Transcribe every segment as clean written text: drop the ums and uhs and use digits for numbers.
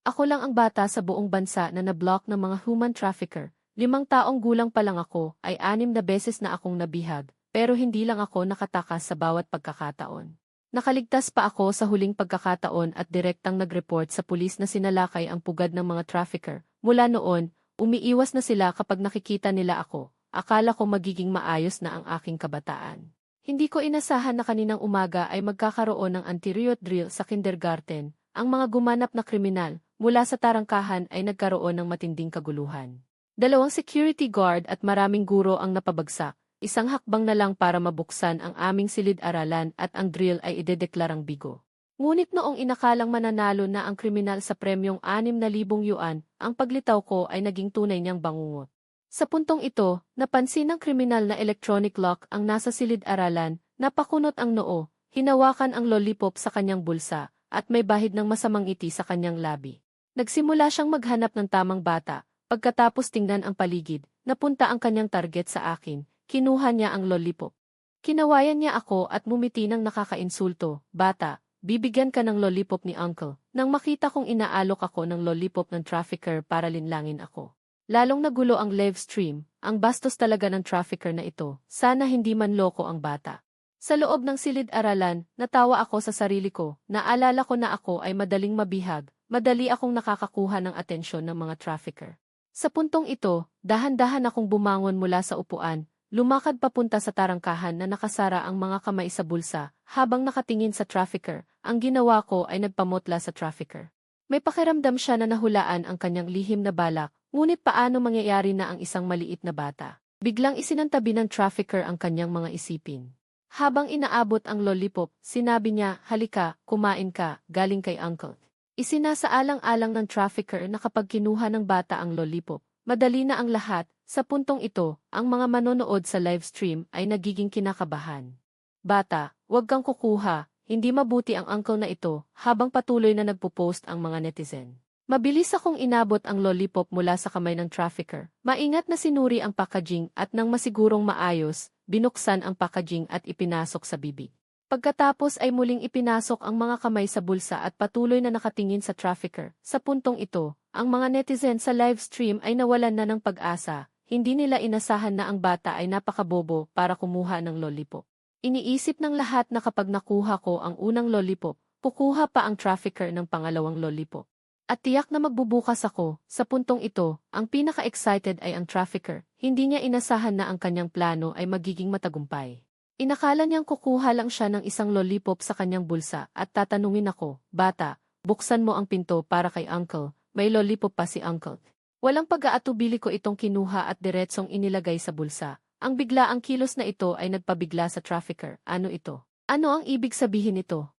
Ako lang ang bata sa buong bansa na nablock ng mga human trafficker. 5 taong gulang pa lang ako ay 6 na beses na akong nabihag, pero hindi lang ako nakatakas sa bawat pagkakataon. Nakaligtas pa ako sa huling pagkakataon at direktang nag-report sa pulis na sinalakay ang pugad ng mga trafficker. Mula noon, umiiwas na sila kapag nakikita nila ako. Akala ko magiging maayos na ang aking kabataan. Hindi ko inasahan na kaninang umaga ay magkakaroon ng anti-riot drill sa kindergarten. Ang mga gumanap na kriminal mula sa tarangkahan ay nagkaroon ng matinding kaguluhan. 2 security guard at maraming guro ang napabagsak. Isang hakbang na lang para mabuksan ang aming silid-aralan at ang drill ay idedeklarang bigo. Ngunit noong inakalang mananalo na ang kriminal sa premyong 6,000 yuan, ang paglitaw ko ay naging tunay niyang bangungot. Sa puntong ito, napansin ng kriminal na electronic lock ang nasa silid-aralan, napakunot ang noo, hinawakan ang lollipop sa kanyang bulsa, at may bahid ng masamang ngiti sa kanyang labi. Nagsimula siyang maghanap ng tamang bata, pagkatapos tingnan ang paligid, napunta ang kanyang target sa akin, kinuha niya ang lollipop. Kinawayan niya ako at mumiti ng nakakainsulto, bata, bibigyan ka ng lollipop ni uncle. Nang makita kong inaalok ako ng lollipop ng trafficker para linlangin ako. Lalong nagulo ang live stream, ang bastos talaga ng trafficker na ito, sana hindi man loko ang bata. Sa loob ng silid-aralan, natawa ako sa sarili ko, naalala ko na ako ay madaling mabihag, madali akong nakakakuha ng atensyon ng mga trafficker. Sa puntong ito, dahan-dahan akong bumangon mula sa upuan, lumakad papunta sa tarangkahan na nakasara ang mga kamay sa bulsa, habang nakatingin sa trafficker, ang ginawa ko ay nagpamotla sa trafficker. May pakiramdam siya na nahulaan ang kanyang lihim na balak, ngunit paano mangyayari na ang isang maliit na bata? Biglang isinantabi ng trafficker ang kanyang mga isipin. Habang inaabot ang lollipop, sinabi niya, halika, kumain ka, galing kay uncle. Isinasaalang-alang ng trafficker na kapag kinuha ng bata ang lollipop, madali na ang lahat. Sa puntong ito, ang mga manonood sa live stream ay nagiging kinakabahan. Bata, huwag kang kukuha, hindi mabuti ang uncle na ito, habang patuloy na nagpo-post ang mga netizen. Mabilis akong inabot ang lollipop mula sa kamay ng trafficker. Maingat na sinuri ang packaging at nang masigurong maayos, binuksan ang packaging at ipinasok sa bibig. Pagkatapos ay muling ipinasok ang mga kamay sa bulsa at patuloy na nakatingin sa trafficker. Sa puntong ito, ang mga netizen sa live stream ay nawalan na ng pag-asa. Hindi nila inasahan na ang bata ay napakabobo para kumuha ng lollipop. Iniisip ng lahat na kapag nakuha ko ang unang lollipop, kukuha pa ang trafficker ng pangalawang lollipop. At tiyak na magbubukas ako. Sa puntong ito, ang pinaka-excited ay ang trafficker. Hindi niya inasahan na ang kanyang plano ay magiging matagumpay. Inakala niyang kukuha lang siya ng isang lollipop sa kanyang bulsa at tatanungin ako, bata, buksan mo ang pinto para kay uncle, may lollipop pa si uncle. Walang pag-aatubili ko itong kinuha at diretsong inilagay sa bulsa. Ang biglaang kilos na ito ay nagpabigla sa trafficker. Ano ito? Ano ang ibig sabihin nito?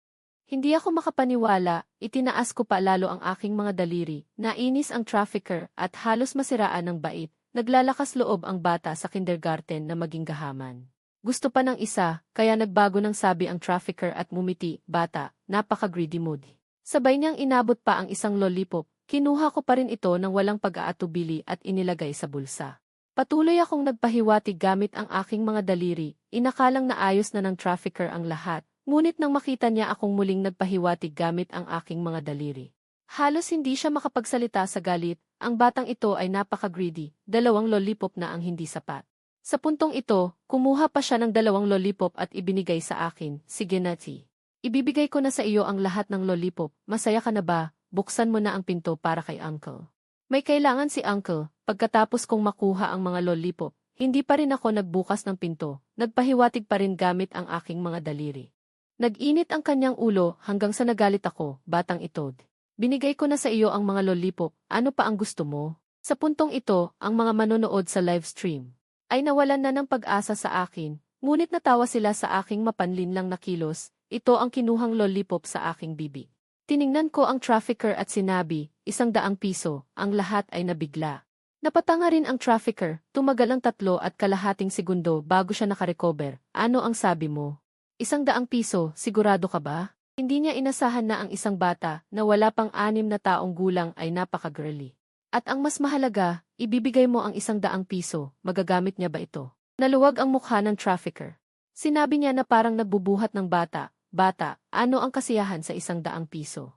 Hindi ako makapaniwala, itinaas ko pa lalo ang aking mga daliri, nainis ang trafficker at halos masiraan ng bait, naglalakas loob ang bata sa kindergarten na maging gahaman. Gusto pa ng isa, kaya nagbago ng sabi ang trafficker at mumiti, bata, napaka-greedy mood. Sabay niyang inabot pa ang isang lollipop, kinuha ko pa rin ito ng walang pag-aatubili at inilagay sa bulsa. Patuloy akong nagpahiwatig gamit ang aking mga daliri, inakalang naayos na ng trafficker ang lahat. Ngunit nang makita niya akong muling nagpahiwatig gamit ang aking mga daliri. Halos hindi siya makapagsalita sa galit, ang batang ito ay napaka-greedy, 2 lollipop na ang hindi sapat. Sa puntong ito, kumuha pa siya ng 2 lollipop at ibinigay sa akin, sige Nati. Ibibigay ko na sa iyo ang lahat ng lollipop, masaya ka na ba, buksan mo na ang pinto para kay uncle. May kailangan si uncle, pagkatapos kong makuha ang mga lollipop, hindi pa rin ako nagbukas ng pinto, nagpahiwatig pa rin gamit ang aking mga daliri. Nag-init ang kanyang ulo hanggang sa nagalit ako, batang itod. Binigay ko na sa iyo ang mga lollipop, ano pa ang gusto mo? Sa puntong ito, ang mga manonood sa live stream ay nawalan na ng pag-asa sa akin, ngunit natawa sila sa aking mapanlinlang na kilos, ito ang kinuhang lollipop sa aking bibig. Tiningnan ko ang trafficker at sinabi, 100 piso, ang lahat ay nabigla. Napatanga rin ang trafficker, tumagal ang 3.5 segundo bago siya nakarecover, ano ang sabi mo? 100 piso, sigurado ka ba? Hindi niya inasahan na ang isang bata na wala pang 6 na taong gulang ay napaka-girly. At ang mas mahalaga, ibibigay mo ang 100 piso, magagamit niya ba ito? Naluwag ang mukha ng trafficker. Sinabi niya na parang nagbubuhat ng bata, bata, ano ang kasiyahan sa 100 piso?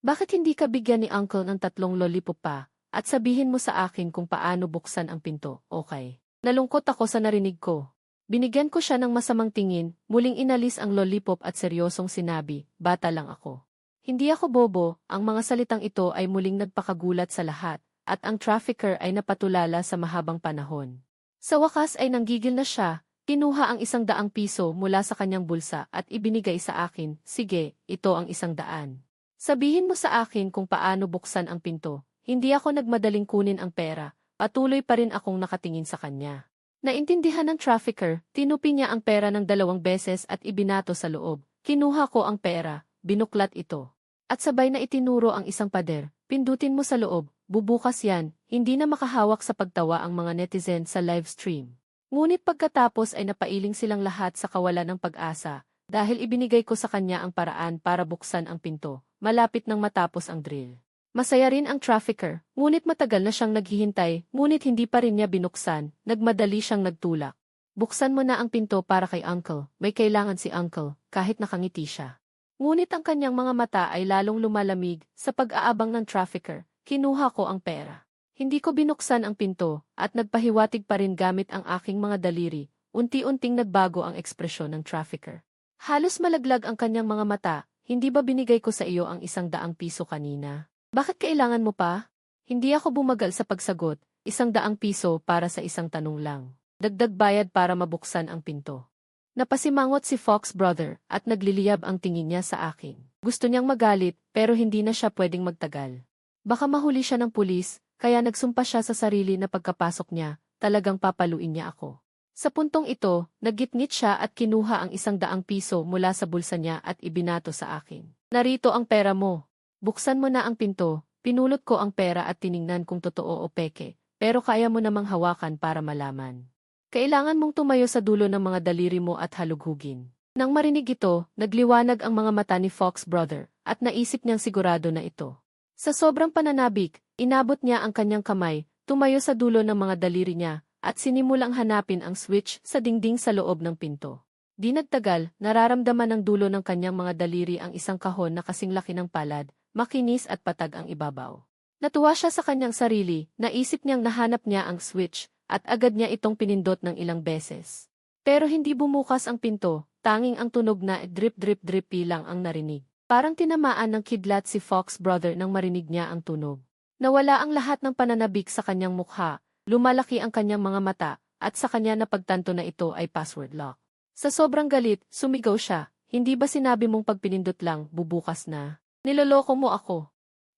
Bakit hindi ka bigyan ni Uncle ng 3 lollipop pa, at sabihin mo sa akin kung paano buksan ang pinto, okay? Nalungkot ako sa narinig ko. Binigyan ko siya ng masamang tingin, muling inalis ang lollipop at seryosong sinabi, bata lang ako. Hindi ako bobo, ang mga salitang ito ay muling nagpakagulat sa lahat, at ang trafficker ay napatulala sa mahabang panahon. Sa wakas ay nanggigil na siya, kinuha ang 100 piso mula sa kanyang bulsa at ibinigay sa akin, sige, ito ang 100. Sabihin mo sa akin kung paano buksan ang pinto. Hindi ako nagmadaling kunin ang pera, patuloy pa rin akong nakatingin sa kanya. Naintindihan ng trafficker, tinupi niya ang pera ng 2 beses at ibinato sa loob. Kinuha ko ang pera, binuklat ito. At sabay na itinuro ang isang pader, pindutin mo sa loob, bubukas yan, hindi na makahawak sa pagtawa ang mga netizen sa live stream. Ngunit pagkatapos ay napailing silang lahat sa kawalan ng pag-asa, dahil ibinigay ko sa kanya ang paraan para buksan ang pinto, malapit nang matapos ang drill. Masaya rin ang trafficker, ngunit matagal na siyang naghihintay, ngunit hindi pa rin niya binuksan, nagmadali siyang nagtulak. Buksan mo na ang pinto para kay Uncle, may kailangan si Uncle, kahit nakangiti siya. Ngunit ang kanyang mga mata ay lalong lumalamig, sa pag-aabang ng trafficker, kinuha ko ang pera. Hindi ko binuksan ang pinto, at nagpahiwatig pa rin gamit ang aking mga daliri, unti-unting nagbago ang ekspresyon ng trafficker. Halos malaglag ang kanyang mga mata, hindi ba binigay ko sa iyo ang 100 piso kanina? Bakit kailangan mo pa? Hindi ako bumagal sa pagsagot, 100 piso para sa isang tanong lang. Dagdag bayad para mabuksan ang pinto. Napasimangot si Fox brother at nagliliyab ang tingin niya sa akin. Gusto niyang magalit pero hindi na siya pwedeng magtagal. Baka mahuli siya ng pulis, kaya nagsumpa siya sa sarili na pagkapasok niya, talagang papaluin niya ako. Sa puntong ito, naggitngit siya at kinuha ang 100 piso mula sa bulsa niya at ibinato sa akin. Narito ang pera mo. Buksan mo na ang pinto, pinulot ko ang pera at tiningnan kung totoo o peke, pero kaya mo namang hawakan para malaman. Kailangan mong tumayo sa dulo ng mga daliri mo at halughugin. Nang marinig ito, nagliwanag ang mga mata ni Fox brother, at naisip niyang sigurado na ito. Sa sobrang pananabik, inabot niya ang kanyang kamay, tumayo sa dulo ng mga daliri niya, at sinimulang hanapin ang switch sa dingding sa loob ng pinto. Di nagtagal, nararamdaman ng dulo ng kanyang mga daliri ang isang kahon na kasing laki ng palad, makinis at patag ang ibabaw. Natuwa siya sa kanyang sarili, naisip niyang nahanap niya ang switch, at agad niya itong pinindot ng ilang beses. Pero hindi bumukas ang pinto, tanging ang tunog na drip-drip-drip lang ang narinig. Parang tinamaan ng kidlat si Fox brother nang marinig niya ang tunog. Nawala ang lahat ng pananabik sa kanyang mukha, lumalaki ang kanyang mga mata, at sa kanya napagtanto na ito ay password lock. Sa sobrang galit, sumigaw siya, hindi ba sinabi mong pag pinindot lang, bubukas na? Niloloko mo ako.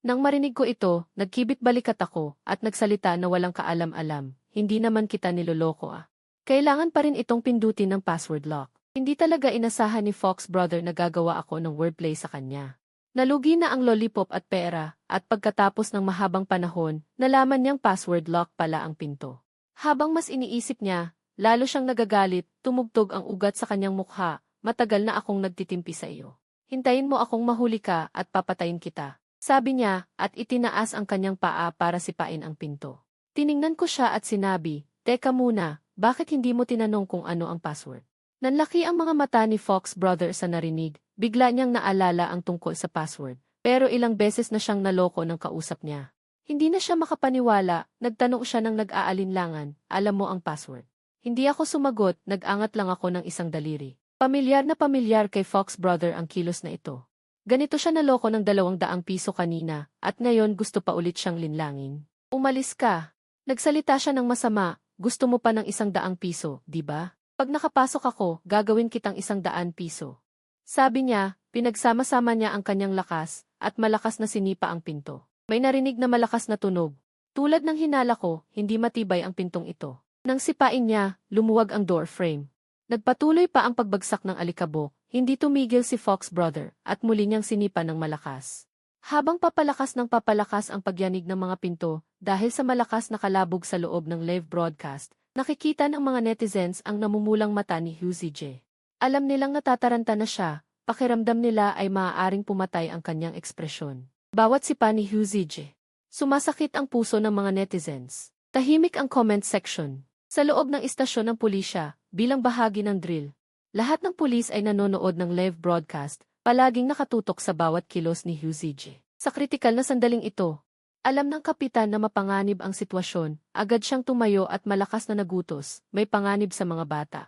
Nang marinig ko ito, nagkibit balikat ako, at nagsalita na walang kaalam-alam, hindi naman kita niloloko ah. Kailangan pa rin itong pindutin ng password lock. Hindi talaga inasahan ni Fox brother na gagawa ako ng wordplay sa kanya. Nalugi na ang lollipop at pera, at pagkatapos ng mahabang panahon, nalaman niyang password lock pala ang pinto. Habang mas iniisip niya, lalo siyang nagagalit, tumugtog ang ugat sa kanyang mukha, matagal na akong nagtitimpi sa iyo. Hintayin mo akong mahuli ka at papatayin kita. Sabi niya, at itinaas ang kanyang paa para sipain ang pinto. Tiningnan ko siya at sinabi, teka muna, bakit hindi mo tinanong kung ano ang password? Nanlaki ang mga mata ni Fox brother sa narinig, bigla niyang naalala ang tungkol sa password, pero ilang beses na siyang naloko ng kausap niya. Hindi na siya makapaniwala, nagtanong siya ng nag-aalinlangan, alam mo ang password. Hindi ako sumagot, nag-angat lang ako ng isang daliri. Pamilyar na pamilyar kay Fox brother ang kilos na ito. Ganito siya naloko ng 200 piso kanina, at ngayon gusto pa ulit siyang linlangin. Umalis ka. Nagsalita siya ng masama, gusto mo pa ng 100 piso, di ba? Pag nakapasok ako, gagawin kitang 100 piso. Sabi niya, pinagsama-sama niya ang kanyang lakas, at malakas na sinipa ang pinto. May narinig na malakas na tunog. Tulad ng hinala ko, hindi matibay ang pintong ito. Nang sipain niya, lumuwag ang door frame. Nagpatuloy pa ang pagbagsak ng alikabok, hindi tumigil si Fox brother, at muli niyang sinipa ng malakas. Habang papalakas ng papalakas ang pagyanig ng mga pinto, dahil sa malakas na kalabog sa loob ng live broadcast, nakikita ng mga netizens ang namumulang mata ni Hughie J. Alam nilang natataranta na siya, pakiramdam nila ay maaaring pumatay ang kanyang ekspresyon. Bawat sipa ni Hughie J. Sumasakit ang puso ng mga netizens. Tahimik ang comment section. Sa loob ng istasyon ng pulisya, bilang bahagi ng drill, lahat ng pulis ay nanonood ng live broadcast, palaging nakatutok sa bawat kilos ni Hughie J. Sa kritikal na sandaling ito, alam ng kapitan na mapanganib ang sitwasyon, agad siyang tumayo at malakas na nagutos, may panganib sa mga bata.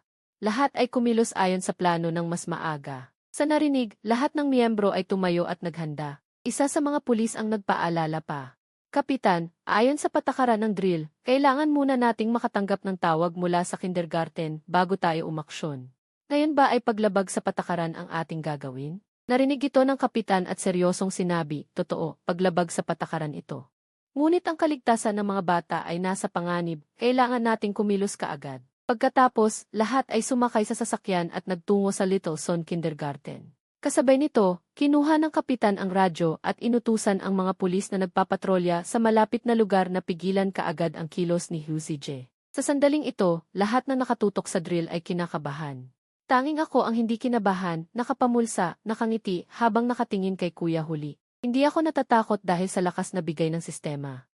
Lahat ay kumilos ayon sa plano ng mas maaga. Sa narinig, lahat ng miyembro ay tumayo at naghanda. Isa sa mga pulis ang nagpaalala pa. Kapitan, ayon sa patakaran ng drill, kailangan muna nating makatanggap ng tawag mula sa kindergarten bago tayo umaksyon. Ngayon ba ay paglabag sa patakaran ang ating gagawin? Narinig ito ng kapitan at seryosong sinabi, totoo, paglabag sa patakaran ito. Ngunit ang kaligtasan ng mga bata ay nasa panganib, kailangan nating kumilos kaagad. Pagkatapos, lahat ay sumakay sa sasakyan at nagtungo sa Little Son Kindergarten. Kasabay nito, kinuha ng kapitan ang radyo at inutusan ang mga pulis na nagpapatrolya sa malapit na lugar na pigilan kaagad ang kilos ni Huzi J. Sa sandaling ito, lahat na nakatutok sa drill ay kinakabahan. Tanging ako ang hindi kinabahan, nakapamulsa, nakangiti habang nakatingin kay Kuya Huli. Hindi ako natatakot dahil sa lakas na bigay ng sistema.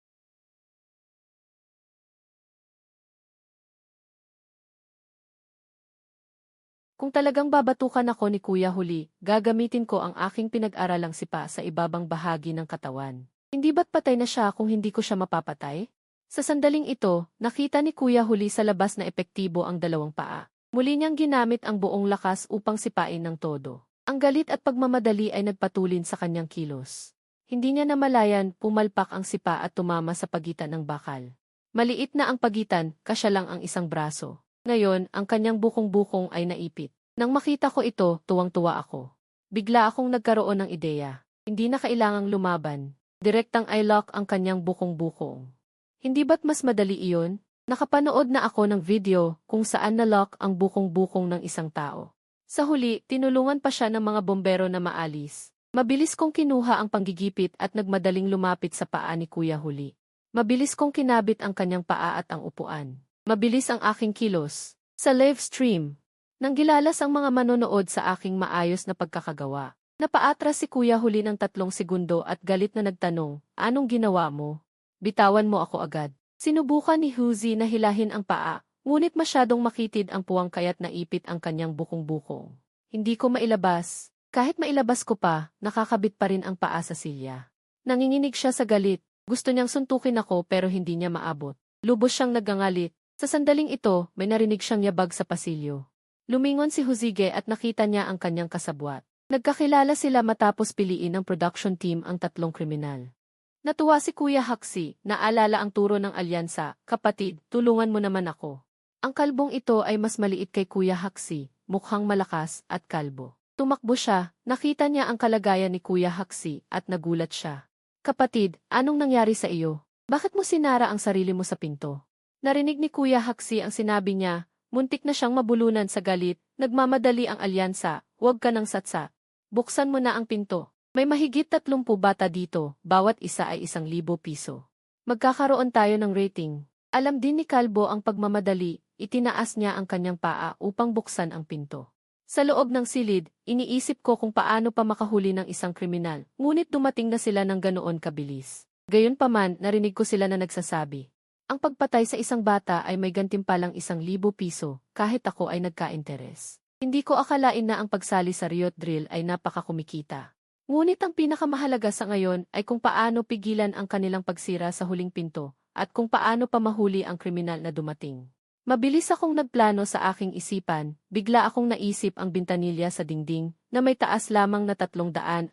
Kung talagang babatukan ako ni Kuya Huli, gagamitin ko ang aking pinag-aralang sipa sa ibabang bahagi ng katawan. Hindi ba't patay na siya kung hindi ko siya mapapatay? Sa sandaling ito, nakita ni Kuya Huli sa labas na epektibo ang dalawang paa. Muli niyang ginamit ang buong lakas upang sipain ng todo. Ang galit at pagmamadali ay nagpatulin sa kanyang kilos. Hindi niya namalayan, pumalpak ang sipa at tumama sa pagitan ng bakal. Maliit na ang pagitan, kasya lang ang isang braso. Ngayon, ang kanyang bukong-bukong ay naipit. Nang makita ko ito, tuwang-tuwa ako. Bigla akong nagkaroon ng ideya. Hindi na kailangang lumaban. Direktang i-lock ang kanyang bukong-bukong. Hindi ba't mas madali iyon? Nakapanood na ako ng video kung saan na-lock ang bukong-bukong ng isang tao. Sa huli, tinulungan pa siya ng mga bombero na maalis. Mabilis kong kinuha ang panggigipit at nagmadaling lumapit sa paa ni Kuya Huli. Mabilis kong kinabit ang kanyang paa at ang upuan. Mabilis ang aking kilos. Sa live stream, nang gilalas ang mga manonood sa aking maayos na pagkakagawa. Napaatras si Kuya Huli ng 3 segundo at galit na nagtanong, anong ginawa mo? Bitawan mo ako agad. Sinubukan ni Huzi na hilahin ang paa, ngunit masyadong makitid ang puwang kaya't naipit ang kanyang bukong-bukong. Hindi ko mailabas. Kahit mailabas ko pa, nakakabit pa rin ang paa sa silya. Nanginginig siya sa galit. Gusto niyang suntukin ako pero hindi niya maabot. Lubos siyang nagangalit. Sa sandaling ito, may narinig siyang yabag sa pasilyo. Lumingon si Huzige at nakita niya ang kanyang kasabwat. Nagkakilala sila matapos piliin ng production team ang 3 kriminal. Natuwa si Kuya Haksi, naalala ang turo ng alyansa, kapatid, tulungan mo naman ako. Ang kalbong ito ay mas maliit kay Kuya Haksi, mukhang malakas at kalbo. Tumakbo siya, nakita niya ang kalagayan ni Kuya Haksi at nagulat siya. Kapatid, anong nangyari sa iyo? Bakit mo sinara ang sarili mo sa pinto? Narinig ni Kuya Haksi ang sinabi niya, muntik na siyang mabulunan sa galit, nagmamadali ang alyansa, huwag ka nang satsa. Buksan mo na ang pinto. May mahigit 30 bata dito, bawat isa ay 1,000 piso. Magkakaroon tayo ng rating. Alam din ni Kalbo ang pagmamadali, itinaas niya ang kanyang paa upang buksan ang pinto. Sa loob ng silid, iniisip ko kung paano pa makahuli ng isang kriminal, ngunit dumating na sila ng ganoon kabilis. Gayunpaman, narinig ko sila na nagsasabi. Ang pagpatay sa isang bata ay may gantimpalang 1,000 piso, kahit ako ay nagka-interes. Hindi ko akalain na ang pagsali sa Riot Drill ay napakakumikita. Ngunit ang pinakamahalaga sa ngayon ay kung paano pigilan ang kanilang pagsira sa huling pinto, at kung paano pa mahuli ang kriminal na dumating. Mabilis akong nagplano sa aking isipan, bigla akong naisip ang bintanilya sa dingding, na may taas lamang na 340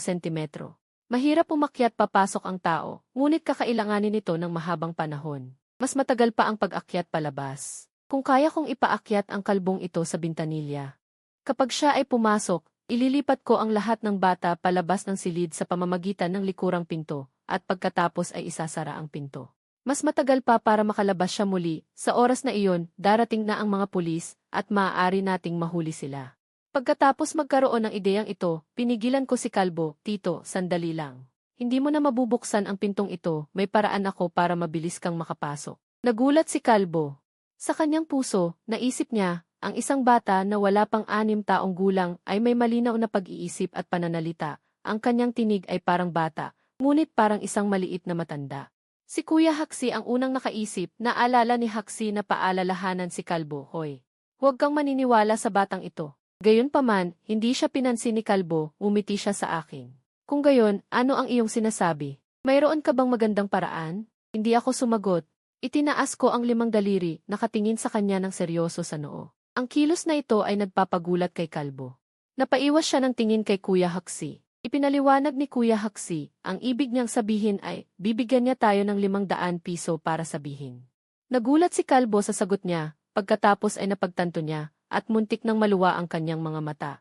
sentimetro. Mahirap umakyat papasok ang tao, ngunit kakailanganin nito ng mahabang panahon. Mas matagal pa ang pag-akyat palabas. Kung kaya kong ipaakyat ang kalbong ito sa bintanilya. Kapag siya ay pumasok, ililipat ko ang lahat ng bata palabas ng silid sa pamamagitan ng likurang pinto, at pagkatapos ay isasara ang pinto. Mas matagal pa para makalabas siya muli, sa oras na iyon, darating na ang mga pulis, at maaari nating mahuli sila. Pagkatapos magkaroon ng ideyang ito, pinigilan ko si Kalbo, Tito, sandali lang. Hindi mo na mabubuksan ang pintong ito, may paraan ako para mabilis kang makapasok. Nagulat si Kalbo. Sa kanyang puso, naisip niya, ang isang bata na wala pang 6 taong gulang ay may malinaw na pag-iisip at pananalita. Ang kanyang tinig ay parang bata, ngunit parang isang maliit na matanda. Si Kuya Haksi ang unang nakaisip, naalala ni Haksi na paalalahanan si Kalbo, Hoy, huwag kang maniniwala sa batang ito. Gayunpaman, hindi siya pinansin ni Kalbo, umiti siya sa akin. Kung gayon, ano ang iyong sinasabi? Mayroon ka bang magandang paraan? Hindi ako sumagot. Itinaas ko ang 5 daliri, nakatingin sa kanya ng seryoso sa noo. Ang kilos na ito ay nagpapagulat kay Kalbo. Napaiwas siya ng tingin kay Kuya Haksi. Ipinaliwanag ni Kuya Haksi, ang ibig niyang sabihin ay, bibigyan niya tayo ng 500 piso para sabihin. Nagulat si Kalbo sa sagot niya, pagkatapos ay napagtanto niya, at muntik nang maluwa ang kanyang mga mata.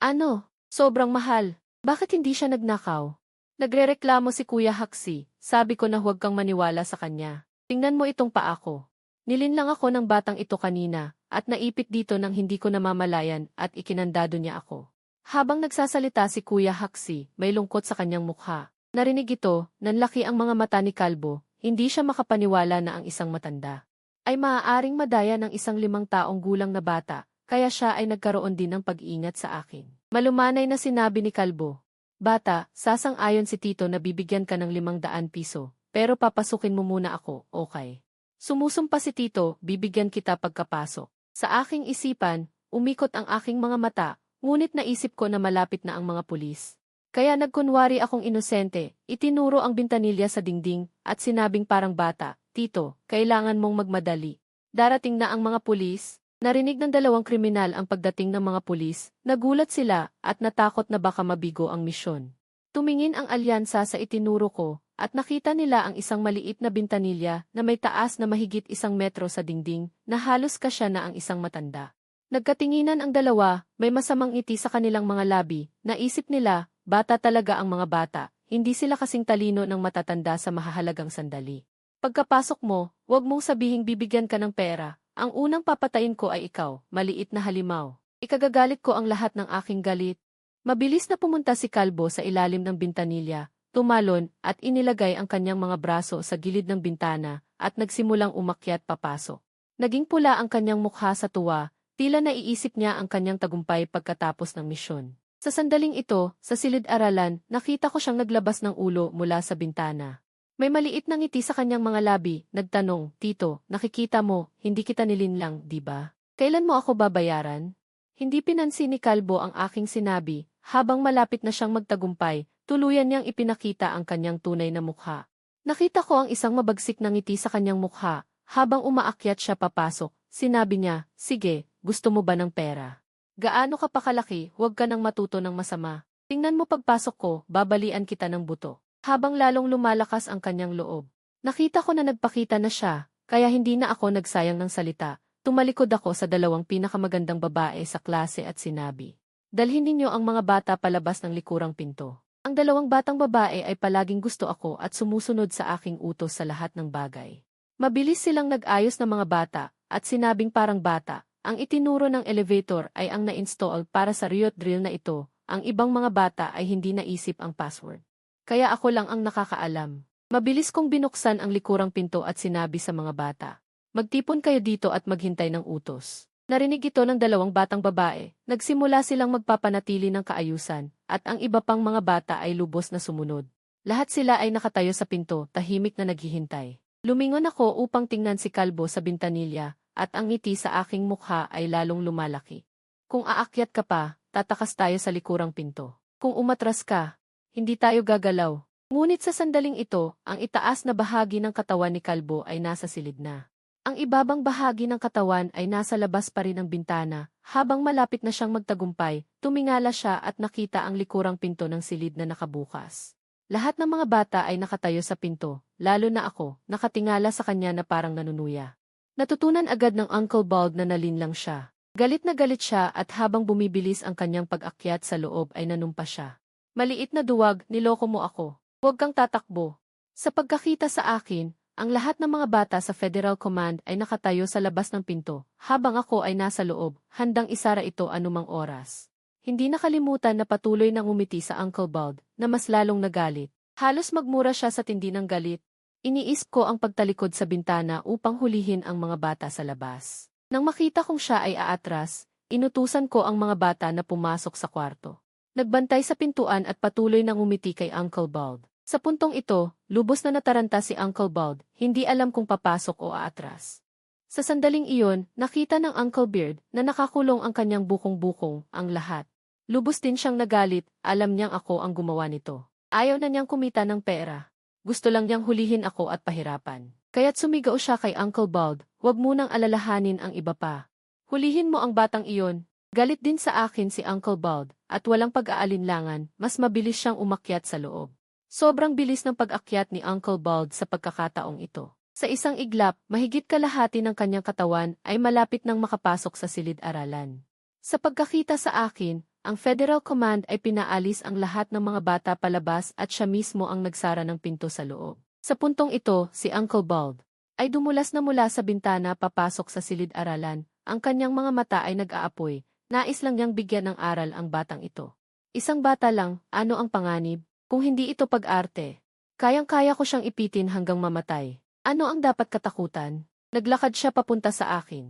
Ano? Sobrang mahal. Bakit hindi siya nagnakaw? Nagrereklamo si Kuya Haksi, sabi ko na huwag kang maniwala sa kanya. Tingnan mo itong paa ko. Nilinlang ako ng batang ito kanina, at naipit dito nang hindi ko namamalayan at ikinandado niya ako. Habang nagsasalita si Kuya Haksi, may lungkot sa kanyang mukha. Narinig ito, nanlaki ang mga mata ni Kalbo, hindi siya makapaniwala na ang isang matanda ay maaaring madaya ng isang 5 taong gulang na bata, kaya siya ay nagkaroon din ng pag-iingat sa akin. Malumanay na sinabi ni Kalbo, "Bata, sasang-ayon si Tito na bibigyan ka ng 500 piso, pero papasukin mo muna ako, okay?" Sumusumpa si Tito, "Bibigyan kita pagkapasok." Sa aking isipan, umikot ang aking mga mata, ngunit naisip ko na malapit na ang mga pulis. Kaya nagkunwari akong inosente, itinuro ang bintanilya sa dingding, at sinabing parang bata, "Tito, kailangan mong magmadali. Darating na ang mga pulis." Narinig ng 2 kriminal ang pagdating ng mga pulis, nagulat sila at natakot na baka mabigo ang misyon. Tumingin ang alyansa sa itinuro ko at nakita nila ang isang maliit na bintanilya na may taas na mahigit 1 metro sa dingding na halos kasya na ang isang matanda. Nagkatinginan ang dalawa, may masamang ngiti sa kanilang mga labi, naisip nila, bata talaga ang mga bata, hindi sila kasing talino ng matatanda sa mahahalagang sandali. Pagkapasok mo, huwag mong sabihing bibigyan ka ng pera. Ang unang papatayin ko ay ikaw, maliit na halimaw. Ikagagalit ko ang lahat ng aking galit. Mabilis na pumunta si Kalbo sa ilalim ng bintanilya, tumalon at inilagay ang kanyang mga braso sa gilid ng bintana at nagsimulang umakyat papasok. Naging pula ang kanyang mukha sa tuwa, tila naiisip niya ang kanyang tagumpay pagkatapos ng misyon. Sa sandaling ito, sa silid-aralan, nakita ko siyang naglabas ng ulo mula sa bintana. May maliit na ngiti sa kanyang mga labi, nagtanong, "Tito, nakikita mo, hindi kita nilinlang, di ba? Kailan mo ako babayaran?" Hindi pinansin ni Kalbo ang aking sinabi, habang malapit na siyang magtagumpay, tuluyan niyang ipinakita ang kanyang tunay na mukha. Nakita ko ang isang mabagsik na ngiti sa kanyang mukha, habang umaakyat siya papasok, sinabi niya, "Sige, gusto mo ba ng pera? Gaano ka pa kalaki, huwag ka nang matuto ng masama. Tingnan mo pagpasok ko, babalian kita ng buto." Habang lalong lumalakas ang kanyang loob. Nakita ko na nagpakita na siya, kaya hindi na ako nagsayang ng salita. Tumalikod ako sa 2 pinakamagandang babae sa klase at sinabi, "Dalhin ninyo ang mga bata palabas ng likurang pinto." Ang 2 batang babae ay palaging gusto ako at sumusunod sa aking utos sa lahat ng bagay. Mabilis silang nag-ayos ng mga bata, at sinabing parang bata, ang itinuro ng elevator ay ang na-install para sa riot drill na ito, ang ibang mga bata ay hindi naisip ang password. Kaya ako lang ang nakakaalam. Mabilis kong binuksan ang likurang pinto at sinabi sa mga bata, "Magtipon kayo dito at maghintay ng utos." Narinig ito ng 2 batang babae, nagsimula silang magpapanatili ng kaayusan, at ang iba pang mga bata ay lubos na sumunod. Lahat sila ay nakatayo sa pinto, tahimik na naghihintay. Lumingon ako upang tingnan si Kalbo sa bintanilya, at ang ngiti sa aking mukha ay lalong lumalaki. "Kung aakyat ka pa, tatakas tayo sa likurang pinto. Kung umatras ka, hindi tayo gagalaw." Ngunit sa sandaling ito, ang itaas na bahagi ng katawan ni Kalbo ay nasa silid na. Ang ibabang bahagi ng katawan ay nasa labas pa rin ng bintana. Habang malapit na siyang magtagumpay, tumingala siya at nakita ang likurang pinto ng silid na nakabukas. Lahat ng mga bata ay nakatayo sa pinto, lalo na ako, nakatingala sa kanya na parang nanunuya. Natutunan agad ng Uncle Bald na nalinlang siya. Galit na galit siya at habang bumibilis ang kanyang pag-akyat sa loob ay nanumpa siya. "Maliit na duwag, niloko mo ako. Huwag kang tatakbo." Sa pagkakita sa akin, ang lahat ng mga bata sa Federal Command ay nakatayo sa labas ng pinto, habang ako ay nasa loob, handang isara ito anumang oras. Hindi nakalimutan na patuloy nang umiti sa Uncle Bald, na mas lalong nagalit. Halos magmura siya sa tindi ng galit. Iniisip ko ang pagtalikod sa bintana upang hulihin ang mga bata sa labas. Nang makita kong siya ay aatras, inutusan ko ang mga bata na pumasok sa kwarto. Nagbantay sa pintuan at patuloy nang umiti kay Uncle Bald. Sa puntong ito, lubos na nataranta si Uncle Bald, hindi alam kung papasok o aatras. Sa sandaling iyon, nakita ng Uncle Beard na nakakulong ang kanyang bukong-bukong, ang lahat. Lubos din siyang nagalit, alam niyang ako ang gumawa nito. Ayaw na niyang kumita ng pera. Gusto lang niyang hulihin ako at pahirapan. Kaya't sumigaw siya kay Uncle Bald, "Huwag mo nang alalahanin ang iba pa. Hulihin mo ang batang iyon." Galit din sa akin si Uncle Bald, at walang pag-aalinlangan, mas mabilis siyang umakyat sa loob. Sobrang bilis ng pag-akyat ni Uncle Bald sa pagkakataong ito. Sa isang iglap, mahigit kalahati ng kanyang katawan ay malapit nang makapasok sa silid-aralan. Sa pagkakita sa akin, ang Federal Command ay pinaalis ang lahat ng mga bata palabas at siya mismo ang nagsara ng pinto sa loob. Sa puntong ito, si Uncle Bald ay dumulas na mula sa bintana papasok sa silid-aralan. Ang kanyang mga mata ay nag-aapoy. Nais lang niyang bigyan ng aral ang batang ito. Isang bata lang, ano ang panganib? Kung hindi ito pag-arte, kayang-kaya ko siyang ipitin hanggang mamatay. Ano ang dapat katakutan? Naglakad siya papunta sa akin.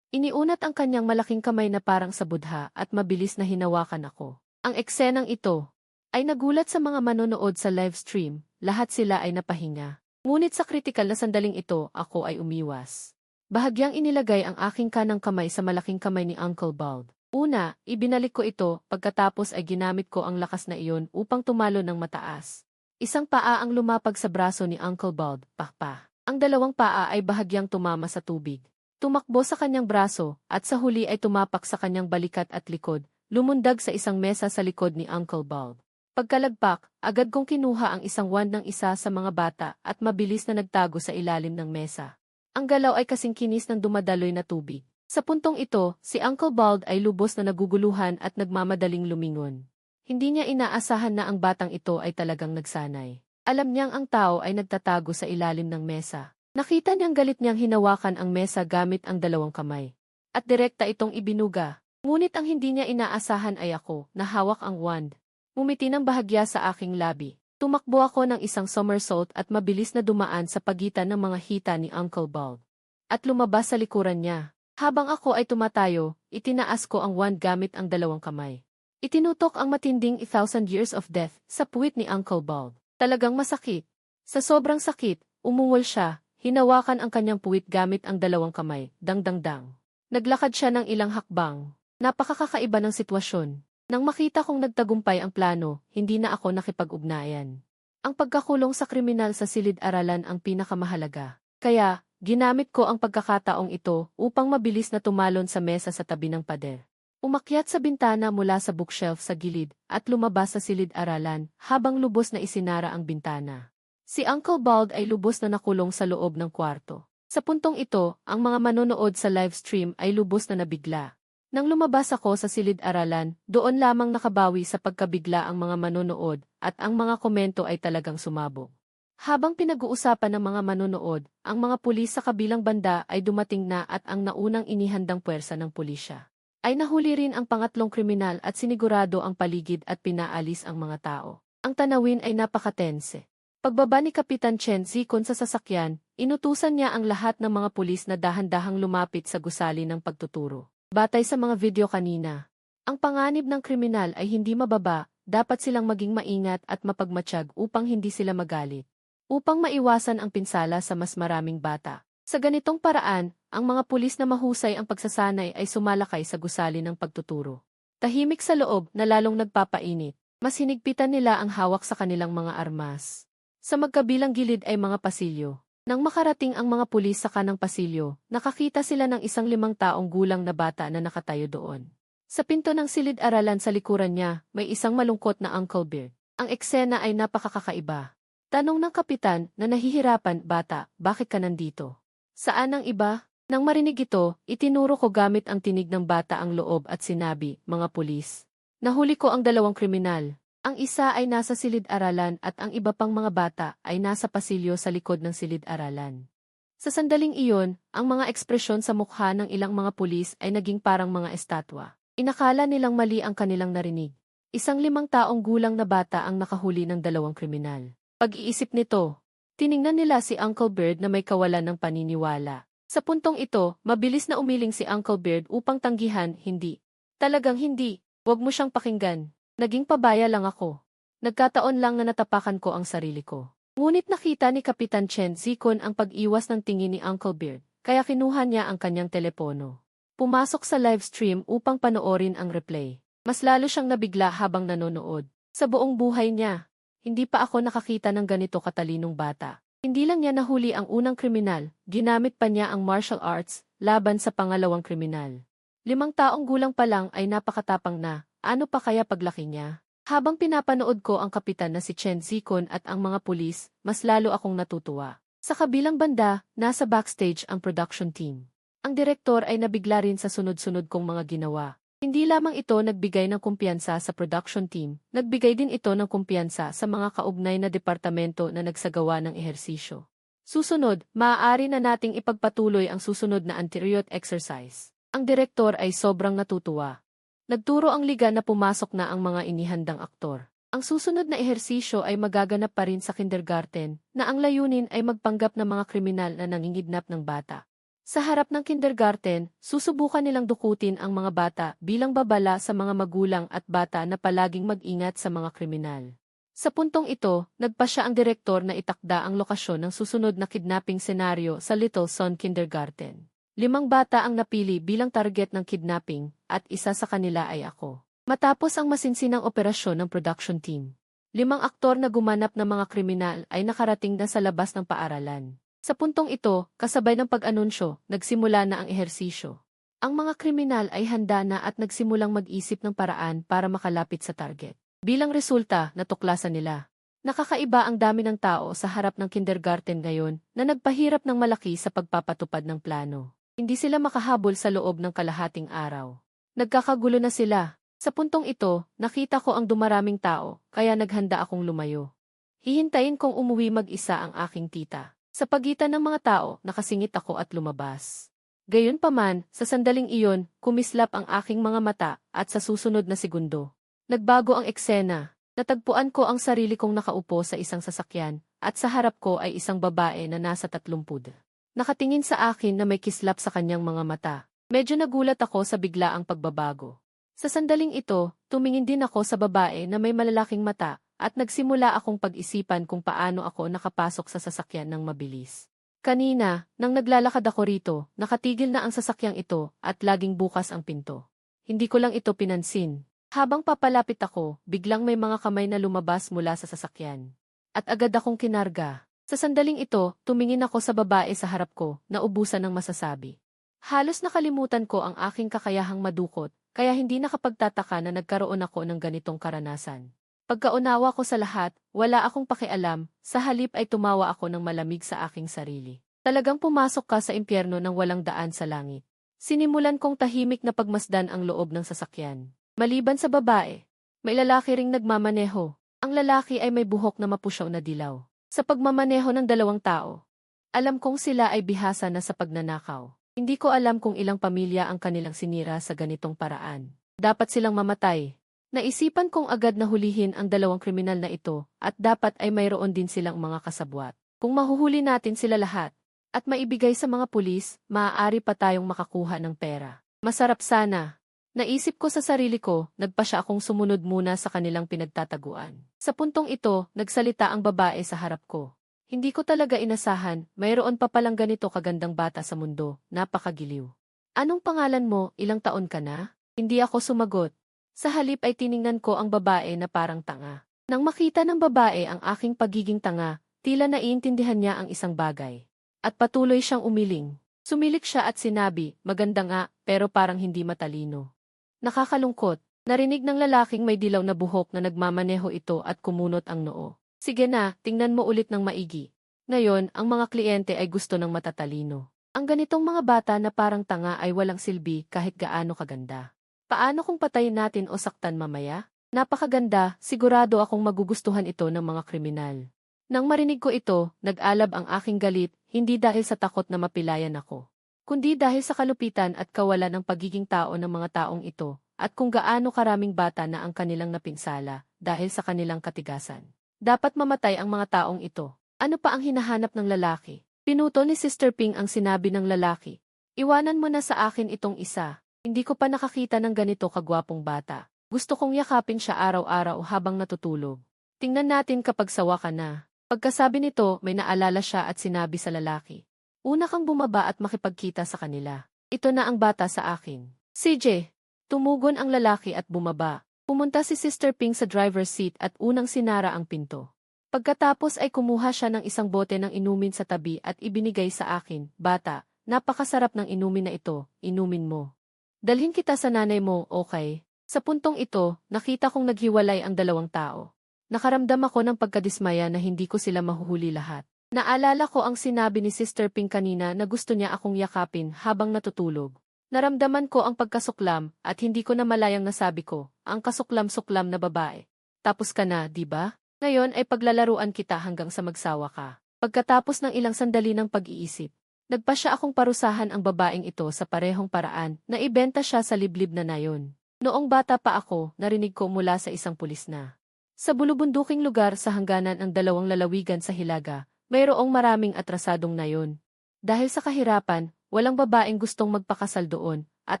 Iniunat ang kanyang malaking kamay na parang sa budha at mabilis na hinawakan ako. Ang eksenang ito ay nagulat sa mga manonood sa live stream, lahat sila ay napahinga. Ngunit sa kritikal na sandaling ito, ako ay umiwas. Bahagyang inilagay ang aking kanang kamay sa malaking kamay ni Uncle Bald. Una, ibinalik ko ito, pagkatapos ay ginamit ko ang lakas na iyon upang tumalo ng mataas. Isang paa ang lumapag sa braso ni Uncle Bald, pakpa. Ang dalawang paa ay bahagyang tumama sa tubig. Tumakbo sa kanyang braso, at sa huli ay tumapak sa kanyang balikat at likod, lumundag sa isang mesa sa likod ni Uncle Bald. Pagkalagpak, agad kong kinuha ang isang wand ng isa sa mga bata at mabilis na nagtago sa ilalim ng mesa. Ang galaw ay kasing kinis ng dumadaloy na tubig. Sa puntong ito, si Uncle Bald ay lubos na naguguluhan at nagmamadaling lumingon. Hindi niya inaasahan na ang batang ito ay talagang nagsanay. Alam niyang ang tao ay nagtatago sa ilalim ng mesa. Nakita niyang galit niyang hinawakan ang mesa gamit ang dalawang kamay. At direkta itong ibinuga. Ngunit ang hindi niya inaasahan ay ako, na hawak ang wand. Ngumiti ng bahagya sa aking labi. Tumakbo ako ng isang somersault at mabilis na dumaan sa pagitan ng mga hita ni Uncle Bald. At lumabas sa likuran niya. Habang ako ay tumatayo, itinaas ko ang wand gamit ang dalawang kamay. Itinutok ang matinding 1,000 years of death sa puwit ni Uncle Bald. Talagang masakit. Sa sobrang sakit, umuwol siya, hinawakan ang kanyang puwit gamit ang dalawang kamay, dang-dang-dang. Naglakad siya ng ilang hakbang. Napakakaiba ng sitwasyon. Nang makita kong nagtagumpay ang plano, hindi na ako nakipag-ugnayan. Ang pagkakulong sa kriminal sa silid-aralan ang pinakamahalaga. Kaya, ginamit ko ang pagkakataong ito upang mabilis na tumalon sa mesa sa tabi ng pader. Umakyat sa bintana mula sa bookshelf sa gilid at lumabas sa silid-aralan habang lubos na isinara ang bintana. Si Uncle Bald ay lubos na nakulong sa loob ng kwarto. Sa puntong ito, ang mga manonood sa live stream ay lubos na nabigla. Nang lumabas ako sa silid-aralan, doon lamang nakabawi sa pagkabigla ang mga manonood at ang mga komento ay talagang sumabog. Habang pinag-uusapan ng mga manonood, ang mga pulis sa kabilang banda ay dumating na at ang naunang inihandang puwersa ng pulisya ay nahuli rin ang pangatlong kriminal at sinigurado ang paligid at pinaalis ang mga tao. Ang tanawin ay napakatense. Pagbaba ni Kapitan Chen Zikon sa sasakyan, inutusan niya ang lahat ng mga pulis na dahan-dahang lumapit sa gusali ng pagtuturo. Batay sa mga video kanina, ang panganib ng kriminal ay hindi mababa, dapat silang maging maingat at mapagmatsyag upang hindi sila magalit. Upang maiwasan ang pinsala sa mas maraming bata. Sa ganitong paraan, ang mga pulis na mahusay ang pagsasanay ay sumalakay sa gusali ng pagtuturo. Tahimik sa loob na lalong nagpapainit. Mas hinigpitan nila ang hawak sa kanilang mga armas. Sa magkabilang gilid ay mga pasilyo. Nang makarating ang mga pulis sa kanang pasilyo, nakakita sila ng isang 5 taong gulang na bata na nakatayo doon. Sa pinto ng silid-aralan sa likuran niya, may isang malungkot na Uncle Beard. Ang eksena ay napakakaiba. Tanong ng kapitan na nahihirapan, "Bata, bakit ka nandito? Saan ang iba?" Nang marinig ito, itinuro ko gamit ang tinig ng bata ang loob at sinabi, "Mga pulis, nahuli ko ang 2 kriminal. Ang isa ay nasa silid-aralan at ang iba pang mga bata ay nasa pasilyo sa likod ng silid-aralan." Sa sandaling iyon, ang mga ekspresyon sa mukha ng ilang mga pulis ay naging parang mga estatwa. Inakala nilang mali ang kanilang narinig. Isang 5 taong gulang na bata ang nakahuli ng 2 kriminal. Pag-iisip nito, tiningnan nila si Uncle Beard na may kawalan ng paniniwala. Sa puntong ito, mabilis na umiling si Uncle Beard upang tanggihan, "Hindi. Talagang hindi. Huwag mo siyang pakinggan. Naging pabaya lang ako. Nagkataon lang na natapakan ko ang sarili ko." Ngunit nakita ni Kapitan Chen Zikon ang pag-iwas ng tingin ni Uncle Beard, kaya kinuha niya ang kanyang telepono. Pumasok sa live stream upang panoorin ang replay. Mas lalo siyang nabigla habang nanonood. Sa buong buhay niya, Hindi pa ako nakakita ng ganito katalinong bata. Hindi lang niya nahuli ang unang kriminal, ginamit pa niya ang martial arts laban sa pangalawang kriminal. 5 taong gulang pa lang ay napakatapang na, ano pa kaya paglaki niya? Habang pinapanood ko ang kapitan na si Chen Zikon at ang mga pulis, mas lalo akong natutuwa. Sa kabilang banda, nasa backstage ang production team. Ang direktor ay nabigla rin sa sunod-sunod kong mga ginawa. Hindi lamang ito nagbigay ng kumpiyansa sa production team, nagbigay din ito ng kumpiyansa sa mga kaugnay na departamento na nagsagawa ng ehersisyo. Susunod, maaari na nating ipagpatuloy ang susunod na anterior exercise. Ang direktor ay sobrang natutuwa. Nagturo ang liga na pumasok na ang mga inihandang aktor. Ang susunod na ehersisyo ay magaganap pa rin sa kindergarten, na ang layunin ay magpanggap ng mga kriminal na nangingidnap ng bata. Sa harap ng kindergarten, susubukan nilang dukutin ang mga bata bilang babala sa mga magulang at bata na palaging mag-ingat sa mga kriminal. Sa puntong ito, nagpasya ang direktor na itakda ang lokasyon ng susunod na kidnapping senaryo sa Little Son Kindergarten. 5 bata ang napili bilang target ng kidnapping, at isa sa kanila ay ako. Matapos ang masinsinang operasyon ng production team, 5 aktor na gumanap ng mga kriminal ay nakarating na sa labas ng paaralan. Sa puntong ito, kasabay ng pag-anunsyo, nagsimula na ang ehersisyo. Ang mga kriminal ay handa na at nagsimulang mag-isip ng paraan para makalapit sa target. Bilang resulta, natuklasan nila. Nakakaiba ang dami ng tao sa harap ng kindergarten ngayon na nagpahirap ng malaki sa pagpapatupad ng plano. Hindi sila makahabol sa loob ng kalahating araw. Nagkakagulo na sila. Sa puntong ito, nakita ko ang dumaraming tao, kaya naghanda akong lumayo. Hihintayin kong umuwi mag-isa ang aking tita. Sa pagitan ng mga tao, nakasingit ako at lumabas. Gayunpaman, sa sandaling iyon, kumislap ang aking mga mata at sa susunod na segundo. Nagbago ang eksena. Natagpuan ko ang sarili kong nakaupo sa isang sasakyan at sa harap ko ay isang babae na nasa 30. Nakatingin sa akin na may kislap sa kanyang mga mata. Medyo nagulat ako sa biglaang pagbabago. Sa sandaling ito, tumingin din ako sa babae na may malalaking mata at nagsimula akong pag-isipan kung paano ako nakapasok sa sasakyan ng mabilis. Kanina, nang naglalakad ako rito, nakatigil na ang sasakyang ito at laging bukas ang pinto. Hindi ko lang ito pinansin. Habang papalapit ako, biglang may mga kamay na lumabas mula sa sasakyan. At agad akong kinarga. Sa sandaling ito, tumingin ako sa babae sa harap ko, na ubusan ng masasabi. Halos nakalimutan ko ang aking kakayahang madukot, kaya hindi nakapagtataka na nagkaroon ako ng ganitong karanasan. Pagkaunawa ko sa lahat, wala akong pakialam, sa halip ay tumawa ako ng malamig sa aking sarili. Talagang pumasok ka sa impyerno ng walang daan sa langit. Sinimulan kong tahimik na pagmasdan ang loob ng sasakyan. Maliban sa babae, may lalaki ring nagmamaneho. Ang lalaki ay may buhok na mapusyaw na dilaw. Sa pagmamaneho ng 2 tao, alam kong sila ay bihasa na sa pagnanakaw. Hindi ko alam kung ilang pamilya ang kanilang sinira sa ganitong paraan. Dapat silang mamatay. Naisipan kong agad na hulihin ang 2 kriminal na ito at dapat ay mayroon din silang mga kasabwat. Kung mahuhuli natin sila lahat at maibigay sa mga pulis, maaari pa tayong makakuha ng pera. Masarap sana. Naisip ko sa sarili ko, nagpasya akong sumunod muna sa kanilang pinagtataguan. Sa puntong ito, nagsalita ang babae sa harap ko. Hindi ko talaga inasahan, mayroon pa palang ganito kagandang bata sa mundo, napakagiliw. Anong pangalan mo, ilang taon ka na? Hindi ako sumagot. Sa halip ay tiningnan ko ang babae na parang tanga. Nang makita ng babae ang aking pagiging tanga, tila naiintindihan niya ang isang bagay. At patuloy siyang umiling. Sumilik siya at sinabi, maganda nga, pero parang hindi matalino. Nakakalungkot, narinig ng lalaking may dilaw na buhok na nagmamaneho ito at kumunot ang noo. Sige na, tingnan mo ulit ng maigi. Ngayon, ang mga kliyente ay gusto ng matatalino. Ang ganitong mga bata na parang tanga ay walang silbi kahit gaano kaganda. Paano kung patayin natin o saktan mamaya? Napakaganda, sigurado akong magugustuhan ito ng mga kriminal. Nang marinig ko ito, nag-alab ang aking galit, hindi dahil sa takot na mapilayan ako, kundi dahil sa kalupitan at kawalan ng pagiging tao ng mga taong ito, at kung gaano karaming bata na ang kanilang napinsala dahil sa kanilang katigasan. Dapat mamatay ang mga taong ito. Ano pa ang hinahanap ng lalaki? Pinuto ni Sister Ping ang sinabi ng lalaki. Iwanan mo na sa akin itong isa. Hindi ko pa nakakita ng ganito kagwapong bata. Gusto kong yakapin siya araw-araw habang natutulog. Tingnan natin kapag sawa ka na. Pagkasabi nito, may naalala siya at sinabi sa lalaki. Una kang bumaba at makipagkita sa kanila. Ito na ang bata sa akin. CJ, tumugon ang lalaki at bumaba. Pumunta si Sister Ping sa driver's seat at unang sinara ang pinto. Pagkatapos ay kumuha siya ng isang bote ng inumin sa tabi at ibinigay sa akin. Bata, napakasarap ng inumin na ito, inumin mo. Dalhin kita sa nanay mo, okay? Sa puntong ito, nakita kong naghiwalay ang dalawang tao. Nakaramdam ako ng pagkadismaya na hindi ko sila mahuhuli lahat. Naalala ko ang sinabi ni Sister Ping kanina na gusto niya akong yakapin habang natutulog. Naramdaman ko ang pagkasuklam at hindi ko na malayang nasabi ko, ang kasuklam-suklam na babae. Tapos ka na, di ba? Ngayon ay paglalaruan kita hanggang sa magsawa ka. Pagkatapos ng ilang sandali ng pag-iisip, nagpasya akong parusahan ang babaeng ito sa parehong paraan na ibenta siya sa liblib na nayon. Noong bata pa ako, narinig ko mula sa isang pulis na sa bulubunduking lugar sa hangganan ang dalawang lalawigan sa Hilaga, mayroong maraming atrasadong nayon. Dahil sa kahirapan, walang babaeng gustong magpakasal doon, at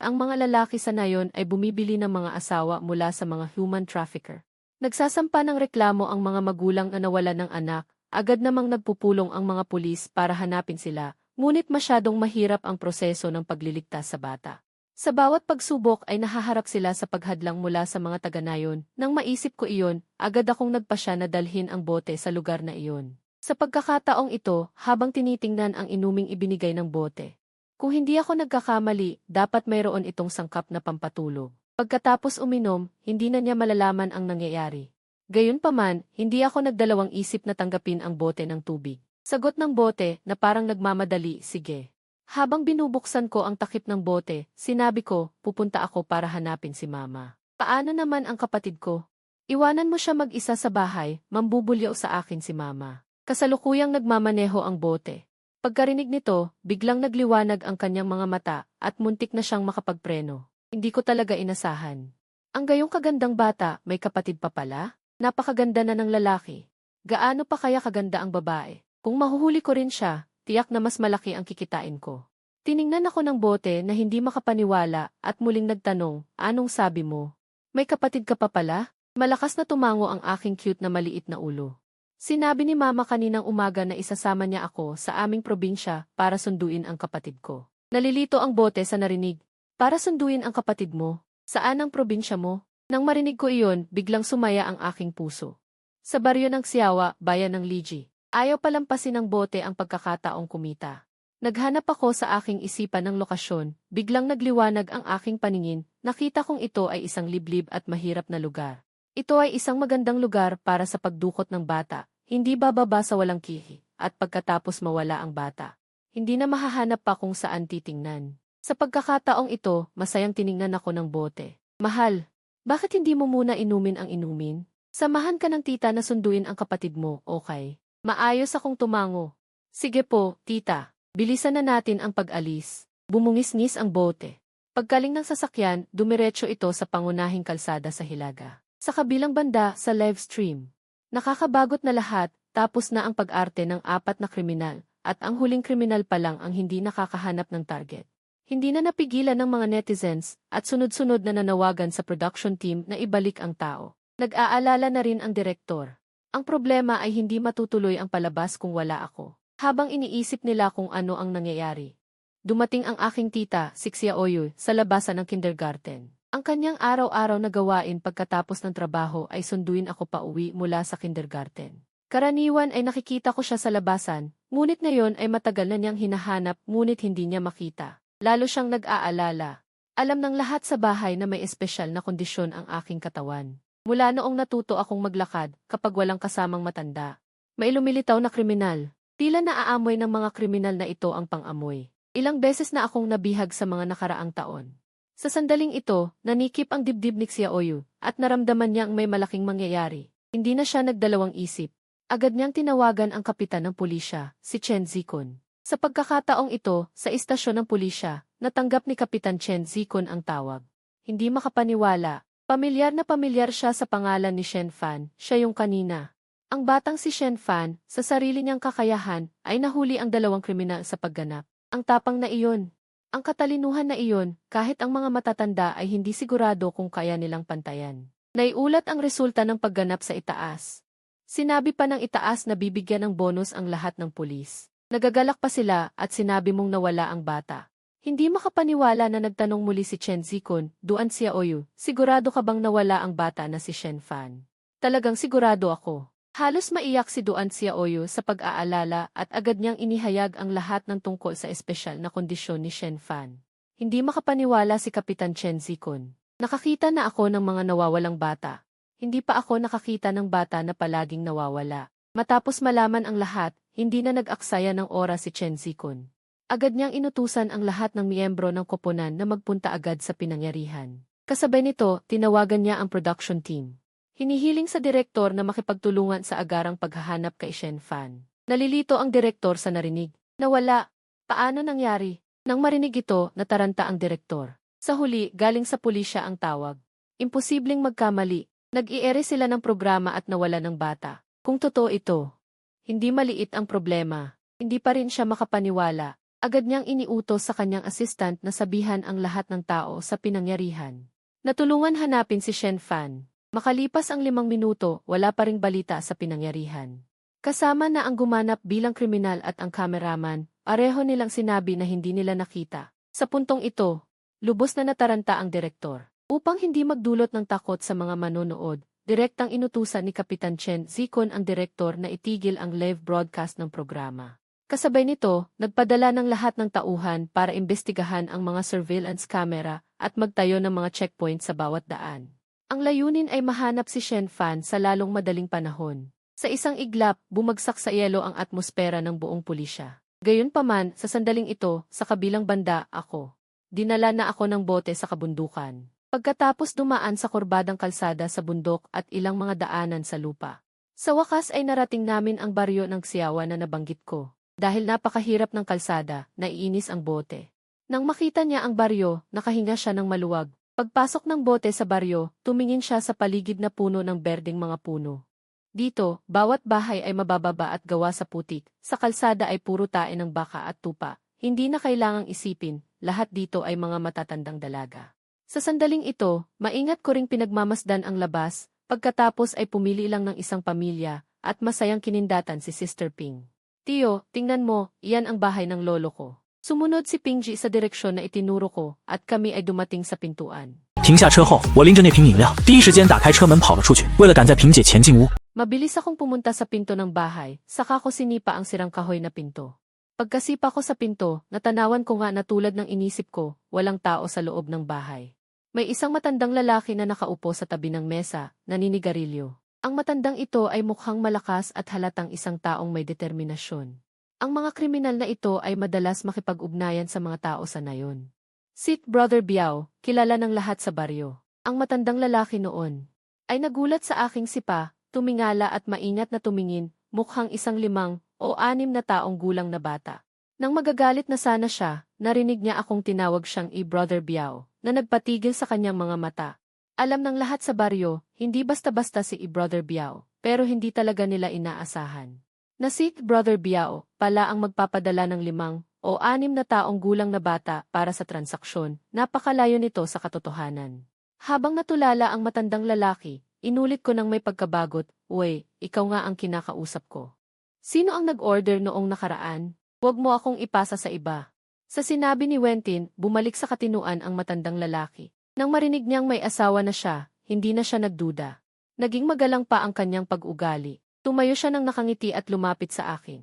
ang mga lalaki sa nayon ay bumibili ng mga asawa mula sa mga human trafficker. Nagsasampa ng reklamo ang mga magulang na nawalan ng anak, agad namang nagpupulong ang mga pulis para hanapin sila, ngunit masyadong mahirap ang proseso ng pagliligtas sa bata. Sa bawat pagsubok ay nahaharap sila sa paghadlang mula sa mga taga-nayon. Nang maisip ko iyon, agad akong nagpasya na dalhin ang bote sa lugar na iyon. Sa pagkakataong ito, habang tinitingnan ang inuming ibinigay ng bote. Kung hindi ako nagkakamali, dapat mayroon itong sangkap na pampatulog. Pagkatapos uminom, hindi na niya malalaman ang nangyayari. Gayunpaman, hindi ako nagdalawang isip na tanggapin ang bote ng tubig. Sagot ng bote na parang nagmamadali, sige. Habang binubuksan ko ang takip ng bote, sinabi ko, pupunta ako para hanapin si Mama. Paano naman ang kapatid ko? Iwanan mo siya mag-isa sa bahay, mambubulyaw sa akin si Mama. Kasalukuyang nagmamaneho ang bote. Pagkarinig nito, biglang nagliwanag ang kanyang mga mata at muntik na siyang makapagpreno. Hindi ko talaga inasahan. Ang gayong kagandang bata, may kapatid pa pala? Napakaganda na ng lalaki. Gaano pa kaya kaganda ang babae? Kung mahuhuli ko rin siya, tiyak na mas malaki ang kikitain ko. Tiningnan ako ng bote na hindi makapaniwala at muling nagtanong, anong sabi mo? May kapatid ka pa pala? Malakas na tumango ang aking cute na maliit na ulo. Sinabi ni Mama kaninang umaga na isasama niya ako sa aming probinsya para sunduin ang kapatid ko. Nalilito ang bote sa narinig. Para sunduin ang kapatid mo? Saan ang probinsya mo? Nang marinig ko iyon, biglang sumaya ang aking puso. Sa baryo ng Siawa, bayan ng Liji. Ayaw palampasin ng bote ang pagkakataong kumita. Naghanap ako sa aking isipan ng lokasyon, biglang nagliwanag ang aking paningin, nakita kong ito ay isang liblib at mahirap na lugar. Ito ay isang magandang lugar para sa pagdukot ng bata, hindi bababa sa walang kihi, at pagkatapos mawala ang bata. Hindi na mahahanap pa kung saan titingnan. Sa pagkakataong ito, masayang tiningnan ako ng bote. Mahal, bakit hindi mo muna inumin ang inumin? Samahan ka ng tita na sunduin ang kapatid mo, okay? Maayos akong tumango. Sige po, tita. Bilisan na natin ang pag-alis. Bumungis-ngis ang bote. Pagkaling ng sasakyan, dumiretso ito sa pangunahing kalsada sa Hilaga. Sa kabilang banda, sa live stream. Nakakabagot na lahat, tapos na ang pag-arte ng 4 na kriminal, at ang huling kriminal pa lang ang hindi nakakahanap ng target. Hindi na napigilan ng mga netizens at sunod-sunod na nanawagan sa production team na ibalik ang tao. Nag-aalala na rin ang direktor. Ang problema ay hindi matutuloy ang palabas kung wala ako. Habang iniisip nila kung ano ang nangyayari. Dumating ang aking tita, si Xia Oyu, sa labasan ng kindergarten. Ang kanyang araw-araw na gawain pagkatapos ng trabaho ay sunduin ako pauwi mula sa kindergarten. Karaniwan ay nakikita ko siya sa labasan, ngunit ngayon ay matagal na niyang hinahanap ngunit hindi niya makita. Lalo siyang nag-aalala. Alam ng lahat sa bahay na may espesyal na kondisyon ang aking katawan. Mula noong natuto akong maglakad kapag walang kasamang matanda. May lumilitaw na kriminal. Tila naaamoy ng mga kriminal na ito ang pang-amoy. Ilang beses na akong nabihag sa mga nakaraang taon. Sa sandaling ito, nanikip ang dibdib ni Xia Oyu at naramdaman niyang may malaking mangyayari. Hindi na siya nagdalawang isip. Agad niyang tinawagan ang kapitan ng pulisya, si Chen Zikun. Sa pagkakataong ito, sa istasyon ng pulisya, natanggap ni Kapitan Chen Zikun ang tawag. Hindi makapaniwala. Pamilyar na pamilyar siya sa pangalan ni Shen Fan, siya yung kanina. Ang batang si Shen Fan, sa sarili niyang kakayahan, ay nahuli ang dalawang kriminal sa pagganap. Ang tapang na iyon. Ang katalinuhan na iyon, kahit ang mga matatanda ay hindi sigurado kung kaya nilang pantayan. Naiulat ang resulta ng pagganap sa itaas. Sinabi pa ng itaas na bibigyan ng bonus ang lahat ng pulis. Nagagalak pa sila at sinabi mong nawala ang bata. Hindi makapaniwala na nagtanong muli si Chen Zikun, Duan Xiaoyu, sigurado ka bang nawala ang bata na si Shen Fan? Talagang sigurado ako. Halos maiyak si Duan Xiaoyu sa pag-aalala at agad niyang inihayag ang lahat ng tungkol sa espesyal na kondisyon ni Shen Fan. Hindi makapaniwala si Kapitan Chen Zikun. Nakakita na ako ng mga nawawalang bata. Hindi pa ako nakakita ng bata na palaging nawawala. Matapos malaman ang lahat, hindi na nag-aksaya ng oras si Chen Zikun. Agad niyang inutusan ang lahat ng miyembro ng koponan na magpunta agad sa pinangyarihan. Kasabay nito, tinawagan niya ang production team. Hinihiling sa direktor na makipagtulungan sa agarang paghahanap kay Shen Fan. Nalilito ang direktor sa narinig. Nawala. Paano nangyari? Nang marinig ito, nataranta ang direktor. Sa huli, galing sa pulisya ang tawag. Imposibleng magkamali. Nag-iere sila ng programa at nawala ng bata. Kung totoo ito, hindi maliit ang problema. Hindi pa rin siya makapaniwala. Agad niyang iniutos sa kanyang assistant na sabihan ang lahat ng tao sa pinangyarihan. Natulungan hanapin si Shen Fan. Makalipas ang 5 minuto, wala pa ring balita sa pinangyarihan. Kasama na ang gumanap bilang kriminal at ang kameraman, pareho nilang sinabi na hindi nila nakita. Sa puntong ito, lubos na nataranta ang direktor. Upang hindi magdulot ng takot sa mga manonood, direktang inutusan ni Kapitan Chen Zikun ang direktor na itigil ang live broadcast ng programa. Kasabay nito, nagpadala ng lahat ng tauhan para imbestigahan ang mga surveillance camera at magtayo ng mga checkpoint sa bawat daan. Ang layunin ay mahanap si Shen Fan sa lalong madaling panahon. Sa isang iglap, bumagsak sa yelo ang atmosfera ng buong pulisya. Gayunpaman, sa sandaling ito, sa kabilang banda, ako. Dinala na ako ng bote sa kabundukan. Pagkatapos dumaan sa kurbadang kalsada sa bundok at ilang mga daanan sa lupa. Sa wakas ay narating namin ang baryo ng Xiawa na nabanggit ko. Dahil napakahirap ng kalsada, naiinis ang bote. Nang makita niya ang baryo, nakahinga siya ng maluwag. Pagpasok ng bote sa baryo, tumingin siya sa paligid na puno ng berdeng mga puno. Dito, bawat bahay ay mabababa at gawa sa putik. Sa kalsada ay puro tae ng baka at tupa. Hindi na kailangang isipin, lahat dito ay mga matatandang dalaga. Sa sandaling ito, maingat ko ring pinagmamasdan ang labas, pagkatapos ay pumili lang ng isang pamilya, at masayang kinindatan si Sister Ping. Tiyo, tingnan mo, iyan ang bahay ng lolo ko. Sumunod si Pingji sa direksyon na itinuro ko, at kami ay dumating sa pintuan. 停下车后，我拎着那瓶饮料，第一时间打开车门跑了出去。为了赶在萍姐前进屋， Mabilis akong pumunta sa pinto ng bahay, saka ko sinipa ang sirang kahoy na pinto. Pagkasipa ko sa pinto, natanawan ko nga na tulad ng inisip ko, walang tao sa loob ng bahay. May isang matandang lalaki na nakaupo sa tabi ng mesa, naninigarilyo. Ang matandang ito ay mukhang malakas at halatang isang taong may determinasyon. Ang mga kriminal na ito ay madalas makipag-ugnayan sa mga tao sa nayon. Si Brother Biao, kilala ng lahat sa baryo. Ang matandang lalaki noon ay nagulat sa aking sipa, tumingala at maingat na tumingin, mukhang isang 5 o 6 na taong gulang na bata. Nang magagalit na sana siya, narinig niya akong tinawag siyang Brother Biao, na nagpatigil sa kanyang mga mata. Alam ng lahat sa baryo, hindi basta-basta si Brother Biao, pero hindi talaga nila inaasahan. Na si Brother Biao pala ang magpapadala ng 5 o 6 na taong gulang na bata para sa transaksyon, napakalayo nito sa katotohanan. Habang natulala ang matandang lalaki, inulit ko ng may pagkabagot, "Uy, ikaw nga ang kinakausap ko. Sino ang nag-order noong nakaraan? Huwag mo akong ipasa sa iba." Sa sinabi ni Wentin, bumalik sa katinuan ang matandang lalaki. Nang marinig niyang may asawa na siya, hindi na siya nagduda. Naging magalang pa ang kanyang pag-ugali. Tumayo siya ng nakangiti at lumapit sa akin.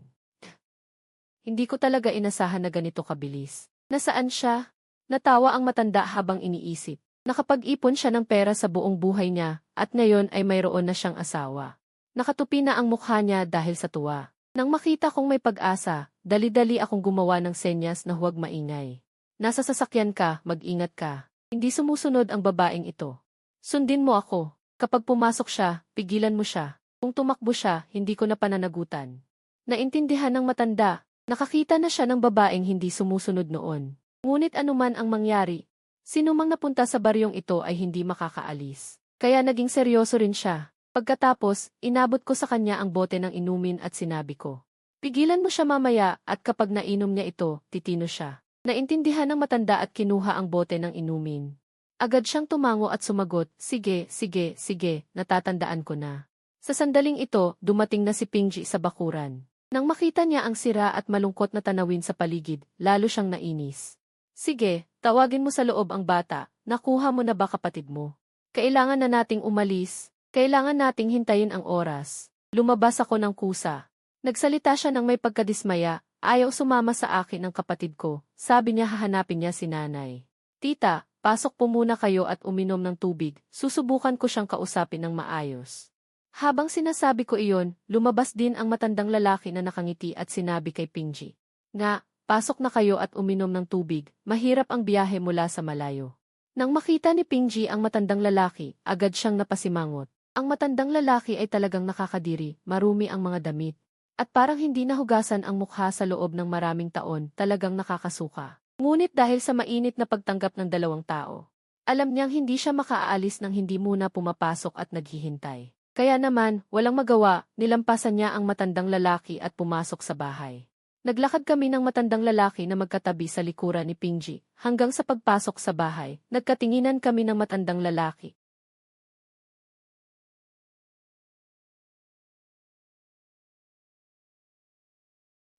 Hindi ko talaga inasahan na ganito kabilis. Nasaan siya? Natawa ang matanda habang iniisip. Nakapag-ipon siya ng pera sa buong buhay niya, at ngayon ay mayroon na siyang asawa. Nakatupi na ang mukha niya dahil sa tuwa. Nang makita kong may pag-asa, dali-dali akong gumawa ng senyas na huwag maingay. Nasa sasakyan ka, mag-ingat ka. Hindi sumusunod ang babaeng ito. Sundin mo ako. Kapag pumasok siya, pigilan mo siya. Kung tumakbo siya, hindi ko na pananagutan. Naintindihan ng matanda. Nakakita na siya ng babaeng hindi sumusunod noon. Ngunit anuman ang mangyari, sinumang napunta sa baryong ito ay hindi makakaalis. Kaya naging seryoso rin siya. Pagkatapos, inabot ko sa kanya ang bote ng inumin at sinabi ko, "Pigilan mo siya mamaya at kapag nainom niya ito, titino siya." Naintindihan ng matanda at kinuha ang bote ng inumin. Agad siyang tumango at sumagot, "Sige, sige, sige, natatandaan ko na." Sa sandaling ito, dumating na si Pingji sa bakuran. Nang makita niya ang sira at malungkot na tanawin sa paligid, lalo siyang nainis. Sige, tawagin mo sa loob ang bata. Nakuha mo na ba kapatid mo? Kailangan na nating umalis. Kailangan nating hintayin ang oras. Lumabas ako ng kusa. Nagsalita siya ng may pagkadismaya. Ayaw sumama sa akin ng kapatid ko. Sabi niya hahanapin niya si nanay. Tita, pasok po muna kayo at uminom ng tubig. Susubukan ko siyang kausapin ng maayos. Habang sinasabi ko iyon, lumabas din ang matandang lalaki na nakangiti at sinabi kay Pinji. Nga, pasok na kayo at uminom ng tubig, mahirap ang biyahe mula sa malayo. Nang makita ni Pinji ang matandang lalaki, agad siyang napasimangot. Ang matandang lalaki ay talagang nakakadiri, marumi ang mga damit. At parang hindi nahugasan ang mukha sa loob ng maraming taon, talagang nakakasuka. Ngunit dahil sa mainit na pagtanggap ng dalawang tao, alam niyang hindi siya makaalis nang hindi muna pumapasok at naghihintay. Kaya naman, walang magawa, nilampasan niya ang matandang lalaki at pumasok sa bahay. Naglakad kami ng matandang lalaki na magkatabi sa likuran ni Pinji, hanggang sa pagpasok sa bahay, nagkatinginan kami ng matandang lalaki.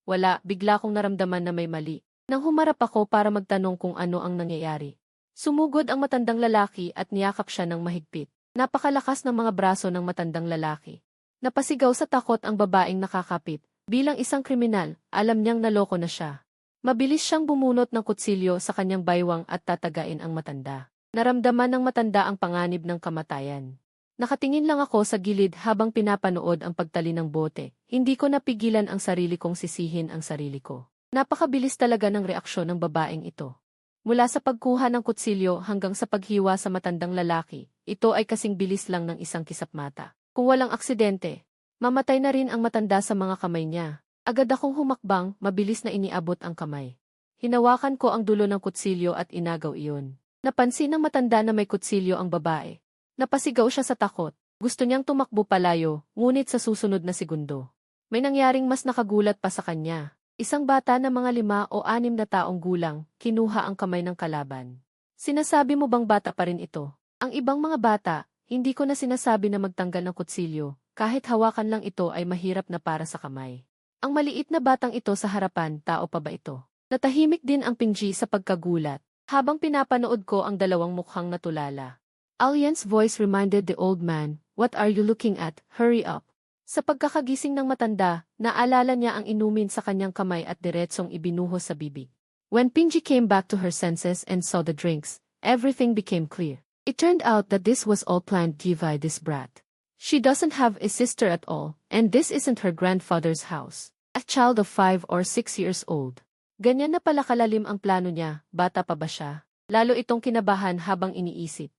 Wala, bigla kong naramdaman na may mali. Nang humarap ako para magtanong kung ano ang nangyayari. Sumugod ang matandang lalaki at niyakap siya ng mahigpit. Napakalakas ng mga braso ng matandang lalaki. Napasigaw sa takot ang babaeng nakakapit. Bilang isang kriminal, alam niyang naloko na siya. Mabilis siyang bumunot ng kutsilyo sa kanyang baywang at tatagain ang matanda. Naramdaman ng matanda ang panganib ng kamatayan. Nakatingin lang ako sa gilid habang pinapanood ang pagtali ng bote. Hindi ko napigilan ang sarili kong sisihin ang sarili ko. Napakabilis talaga ng reaksyon ng babaeng ito. Mula sa pagkuha ng kutsilyo hanggang sa paghiwa sa matandang lalaki, ito ay kasing bilis lang ng isang kisap mata. Kung walang aksidente, mamatay na rin ang matanda sa mga kamay niya. Agad akong humakbang, mabilis na iniabot ang kamay. Hinawakan ko ang dulo ng kutsilyo at inagaw iyon. Napansin ng matanda na may kutsilyo ang babae. Napasigaw siya sa takot. Gusto niyang tumakbo palayo, ngunit sa susunod na segundo, may nangyaring mas nakagulat pa sa kanya. Isang bata na mga 5 o 6 na taong gulang, kinuha ang kamay ng kalaban. Sinasabi mo bang bata pa rin ito? Ang ibang mga bata, hindi ko na sinasabi na magtanggal ng kutsilyo, kahit hawakan lang ito ay mahirap na para sa kamay. Ang maliit na batang ito sa harapan, tao pa ba ito? Natahimik din ang Pinji sa pagkagulat, habang pinapanood ko ang dalawang mukhang natulala. Alien's voice reminded the old man, "What are you looking at? Hurry up." Sa pagkakagising ng matanda, naalala niya ang inumin sa kanyang kamay at diretsong ibinuhos sa bibig. When Pinji came back to her senses and saw the drinks, everything became clear. It turned out that this was all planned by this brat. She doesn't have a sister at all, and this isn't her grandfather's house. A child of 5 or 6 years old. Ganyan na pala kalalim ang plano niya, bata pa ba siya? Lalo itong kinabahan habang iniisip.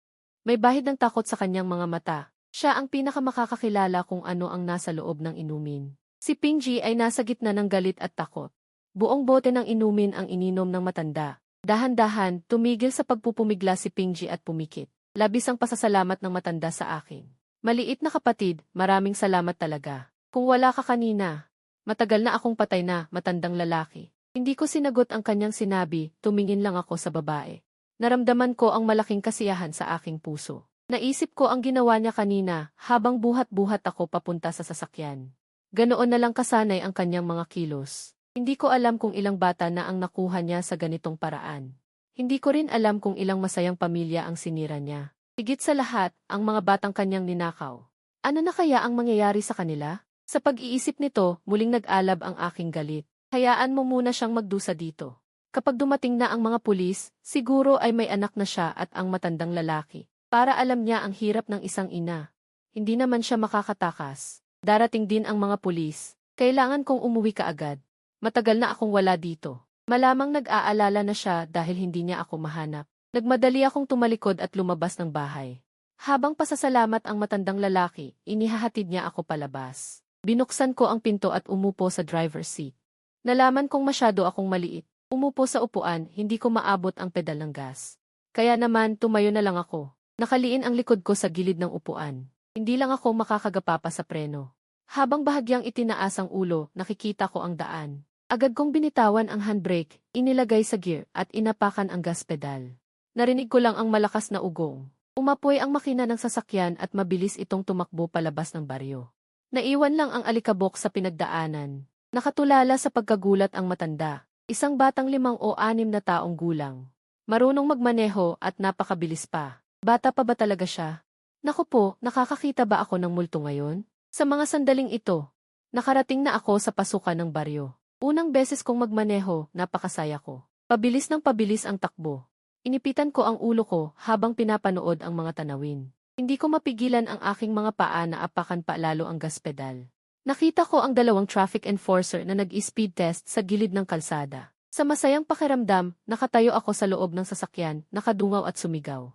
May bahid ng takot sa kanyang mga mata. Siya ang pinakamakakakilala kung ano ang nasa loob ng inumin. Si Pinji ay nasa gitna ng galit at takot. Buong bote ng inumin ang ininom ng matanda. Dahan-dahan, tumigil sa pagpupumigla si Pinji at pumikit. Labis ang pasasalamat ng matanda sa akin. Maliit na kapatid, maraming salamat talaga. Kung wala ka kanina, matagal na akong patay na, matandang lalaki. Hindi ko sinagot ang kanyang sinabi, tumingin lang ako sa babae. Naramdaman ko ang malaking kasiyahan sa aking puso. Naisip ko ang ginawa niya kanina habang buhat-buhat ako papunta sa sasakyan. Ganoon na lang kasanay ang kanyang mga kilos. Hindi ko alam kung ilang bata na ang nakuha niya sa ganitong paraan. Hindi ko rin alam kung ilang masayang pamilya ang sinira niya. Higit sa lahat, ang mga batang kanyang ninakaw. Ano na kaya ang mangyayari sa kanila? Sa pag-iisip nito, muling nag-alab ang aking galit. Hayaan mo muna siyang magdusa dito. Kapag dumating na ang mga pulis, siguro ay may anak na siya at ang matandang lalaki. Para alam niya ang hirap ng isang ina. Hindi naman siya makakatakas. Darating din ang mga pulis. Kailangan kong umuwi kaagad. Matagal na akong wala dito. Malamang nag-aalala na siya dahil hindi niya ako mahanap. Nagmadali akong tumalikod at lumabas ng bahay. Habang pasasalamat ang matandang lalaki, inihahatid niya ako palabas. Binuksan ko ang pinto at umupo sa driver's seat. Nalaman kong masyado akong maliit. Umupo sa upuan, hindi ko maabot ang pedal ng gas. Kaya naman, tumayo na lang ako. Nakaliin ang likod ko sa gilid ng upuan. Hindi lang ako makakagapa pa sa preno. Habang bahagyang itinaas ang ulo, nakikita ko ang daan. Agad kong binitawan ang handbrake, inilagay sa gear at inapakan ang gas pedal. Narinig ko lang ang malakas na ugong. Umapoy ang makina ng sasakyan at mabilis itong tumakbo palabas ng baryo. Naiwan lang ang alikabok sa pinagdaanan. Nakatulala sa pagkagulat ang matanda. Isang batang 5 o 6 na taong gulang. Marunong magmaneho at napakabilis pa. Bata pa ba talaga siya? Naku po, nakakakita ba ako ng multo ngayon? Sa mga sandaling ito, nakarating na ako sa pasukan ng baryo. Unang beses kong magmaneho, napakasaya ko. Pabilis ng pabilis ang takbo. Inipitan ko ang ulo ko habang pinapanood ang mga tanawin. Hindi ko mapigilan ang aking mga paa na apakan pa lalo ang gas pedal. Nakita ko ang dalawang traffic enforcer na nag-speed test sa gilid ng kalsada. Sa masayang pakiramdam, nakatayo ako sa loob ng sasakyan, nakadungaw at sumigaw.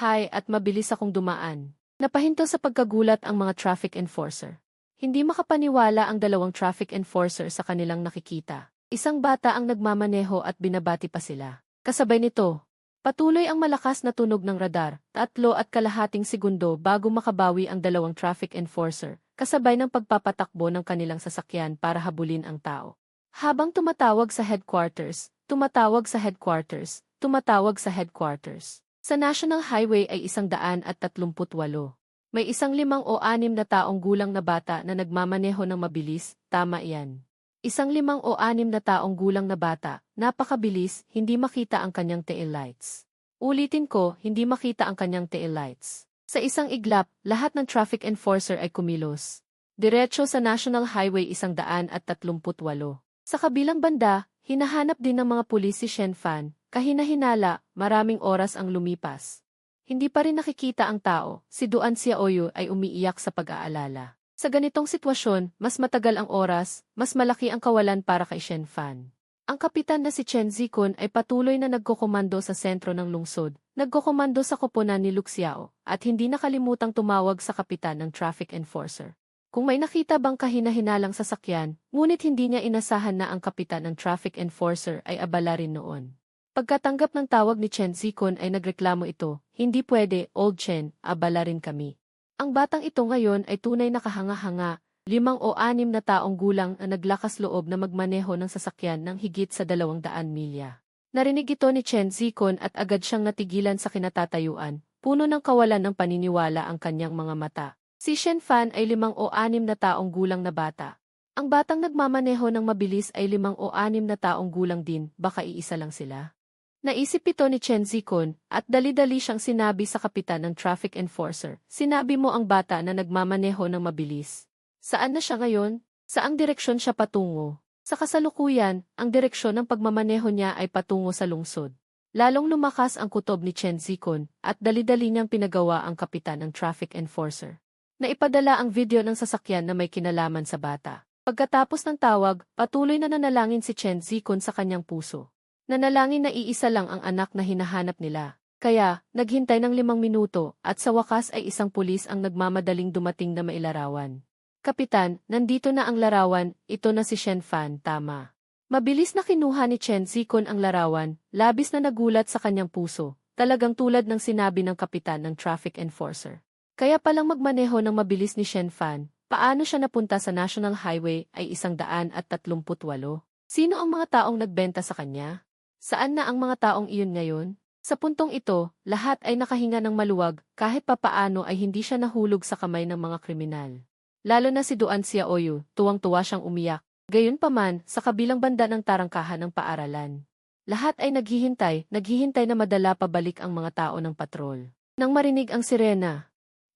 Hay, at mabilis akong dumaan. Napahinto sa pagkagulat ang mga traffic enforcer. Hindi makapaniwala ang dalawang traffic enforcer sa kanilang nakikita. Isang bata ang nagmamaneho at binabati pa sila. Kasabay nito, patuloy ang malakas na tunog ng radar, 3.5 segundo bago makabawi ang dalawang traffic enforcer, kasabay ng pagpapatakbo ng kanilang sasakyan para habulin ang tao. Habang tumatawag sa headquarters, tumatawag sa headquarters, tumatawag sa headquarters. Sa National Highway ay 138. May 5 o 6 na taong gulang na bata na nagmamaneho ng mabilis, tama iyan. 5 o 6 na taong gulang na bata, napakabilis, hindi makita ang kanyang tail lights. Ulitin ko, hindi makita ang kanyang tail lights. Sa isang iglap, lahat ng traffic enforcer ay kumilos. Diretso sa National Highway 138. Sa kabilang banda, hinahanap din ng mga pulis si Shen Fan. Kahina-hinala, maraming oras ang lumipas. Hindi pa rin nakikita ang tao, si Duan Xiaoyu ay umiiyak sa pag-aalala. Sa ganitong sitwasyon, mas matagal ang oras, mas malaki ang kawalan para kay Shen Fan. Ang kapitan na si Chen Zikun ay patuloy na nagkokomando sa sentro ng lungsod, nagkokomando sa koponan ni Luxiao, at hindi nakalimutang tumawag sa kapitan ng traffic enforcer. Kung may nakita bang kahina-hinalang sasakyan, ngunit hindi niya inasahan na ang kapitan ng traffic enforcer ay abala rin noon. Pagkatanggap ng tawag ni Chen Zikun ay nagreklamo ito, hindi pwede, Old Chen, abala rin kami. Ang batang ito ngayon ay tunay na kahanga-hanga, 5 o 6 na taong gulang na naglakas loob na magmaneho ng sasakyan ng higit sa 200 milya. Narinig ito ni Chen Zikun at agad siyang natigilan sa kinatatayuan, puno ng kawalan ng paniniwala ang kanyang mga mata. Si Shen Fan ay 5 o 6 na taong gulang na bata. Ang batang nagmamaneho ng mabilis ay 5 o 6 na taong gulang din, baka iisa lang sila. Naisip ito ni Chen Zikun, at dali-dali siyang sinabi sa kapitan ng traffic enforcer, sinabi mo ang bata na nagmamaneho ng mabilis. Saan na siya ngayon? Saang direksyon siya patungo? Sa kasalukuyan, ang direksyon ng pagmamaneho niya ay patungo sa lungsod. Lalong lumakas ang kutob ni Chen Zikun, at dali-dali niyang pinagawa ang kapitan ng traffic enforcer. Naipadala ang video ng sasakyan na may kinalaman sa bata. Pagkatapos ng tawag, patuloy na nanalangin si Chen Zikun sa kanyang puso. Nanalangin na iisa lang ang anak na hinahanap nila. Kaya, naghintay ng 5 minuto at sa wakas ay isang pulis ang nagmamadaling dumating na mailarawan. Kapitan, nandito na ang larawan, ito na si Shen Fan, tama. Mabilis na kinuha ni Chen Zikun ang larawan, labis na nagulat sa kanyang puso, talagang tulad ng sinabi ng kapitan ng traffic enforcer. Kaya palang magmaneho ng mabilis ni Shen Fan, paano siya napunta sa National Highway ay 138. Sino ang mga taong nagbenta sa kanya? Saan na ang mga taong iyon ngayon? Sa puntong ito, lahat ay nakahinga ng maluwag, kahit papaano ay hindi siya nahulog sa kamay ng mga kriminal. Lalo na si Duan Xiaoyu, tuwang-tuwa siyang umiyak. Gayunpaman, sa kabilang banda ng tarangkahan ng paaralan. Lahat ay naghihintay na madala pabalik ang mga tao ng patrol. Nang marinig ang sirena,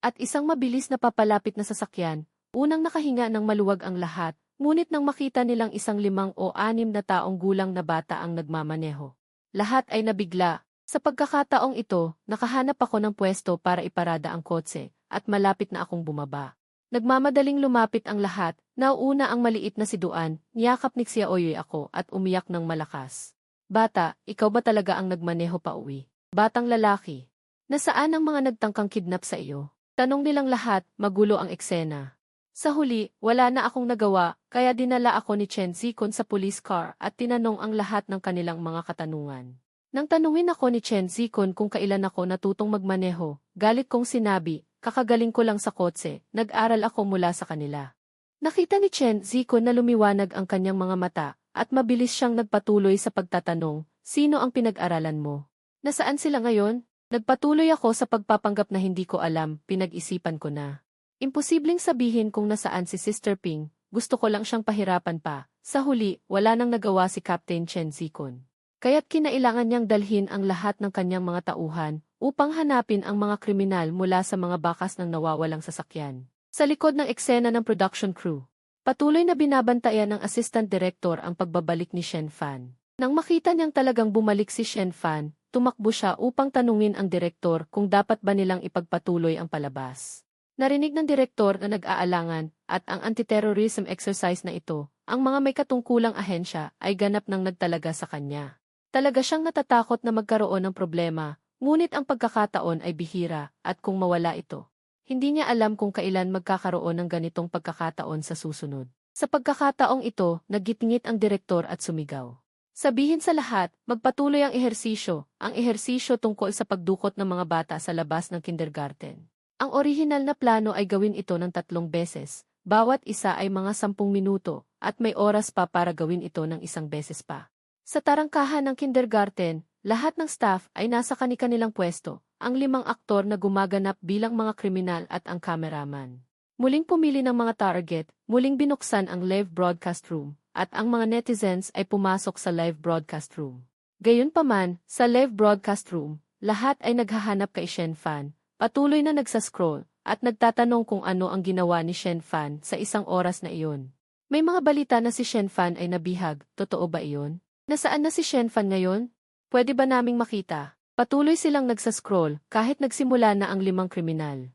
at isang mabilis na papalapit na sasakyan, unang nakahinga ng maluwag ang lahat. Ngunit nang makita nilang 5 o 6 na taong gulang na bata ang nagmamaneho. Lahat ay nabigla. Sa pagkakataong ito, nakahanap ako ng pwesto para iparada ang kotse, at malapit na akong bumaba. Nagmamadaling lumapit ang lahat, nauuna ang maliit na si Duan, niyakap ni Xiaoyu ako at umiyak ng malakas. Bata, ikaw ba talaga ang nagmaneho pa uwi? Batang lalaki. Nasaan ang mga nagtangkang kidnap sa iyo? Tanong nilang lahat, magulo ang eksena. Sa huli, wala na akong nagawa, kaya dinala ako ni Chen Zikun sa police car at tinanong ang lahat ng kanilang mga katanungan. Nang tanungin ako ni Chen Zikun kung kailan ako natutong magmaneho, galit kong sinabi, kakagaling ko lang sa kotse, nag-aral ako mula sa kanila. Nakita ni Chen Zikun na lumiwanag ang kanyang mga mata, at mabilis siyang nagpatuloy sa pagtatanong, sino ang pinag-aralan mo? Nasaan sila ngayon? Nagpatuloy ako sa pagpapanggap na hindi ko alam, pinag-isipan ko na. Imposibleng sabihin kung nasaan si Sister Ping, gusto ko lang siyang pahirapan pa. Sa huli, wala nang nagawa si Captain Chen Zikun. Kaya't kinailangan niyang dalhin ang lahat ng kanyang mga tauhan upang hanapin ang mga kriminal mula sa mga bakas ng nawawalang sasakyan. Sa likod ng eksena ng production crew, patuloy na binabantayan ng assistant director ang pagbabalik ni Shen Fan. Nang makita niyang talagang bumalik si Shen Fan, tumakbo siya upang tanungin ang direktor kung dapat ba nilang ipagpatuloy ang palabas. Narinig ng direktor na nag-aalangan at ang anti-terrorism exercise na ito, ang mga may katungkulang ahensya ay ganap nang nagtalaga sa kanya. Talaga siyang natatakot na magkaroon ng problema, ngunit ang pagkakataon ay bihira at kung mawala ito, hindi niya alam kung kailan magkakaroon ng ganitong pagkakataon sa susunod. Sa pagkakataong ito, naggitngit ang direktor at sumigaw. Sabihin sa lahat, magpatuloy ang ehersisyo tungkol sa pagdukot ng mga bata sa labas ng kindergarten. Ang orihinal na plano ay gawin ito ng 3 beses, bawat isa ay mga 10 minuto, at may oras pa para gawin ito ng 1 beses pa. Sa tarangkahan ng kindergarten, lahat ng staff ay nasa kani-kanilang pwesto, ang 5 aktor na gumaganap bilang mga kriminal at ang kameraman. Muling pumili ng mga target, muling binuksan ang live broadcast room, at ang mga netizens ay pumasok sa live broadcast room. Gayunpaman, sa live broadcast room, lahat ay naghahanap kay Shen Fan, patuloy na nagsascroll, at nagtatanong kung ano ang ginawa ni Shen Fan sa 1 oras na iyon. May mga balita na si Shen Fan ay nabihag, totoo ba iyon? Nasaan na si Shen Fan ngayon? Pwede ba naming makita? Patuloy silang nagsascroll kahit nagsimula na ang 5 kriminal.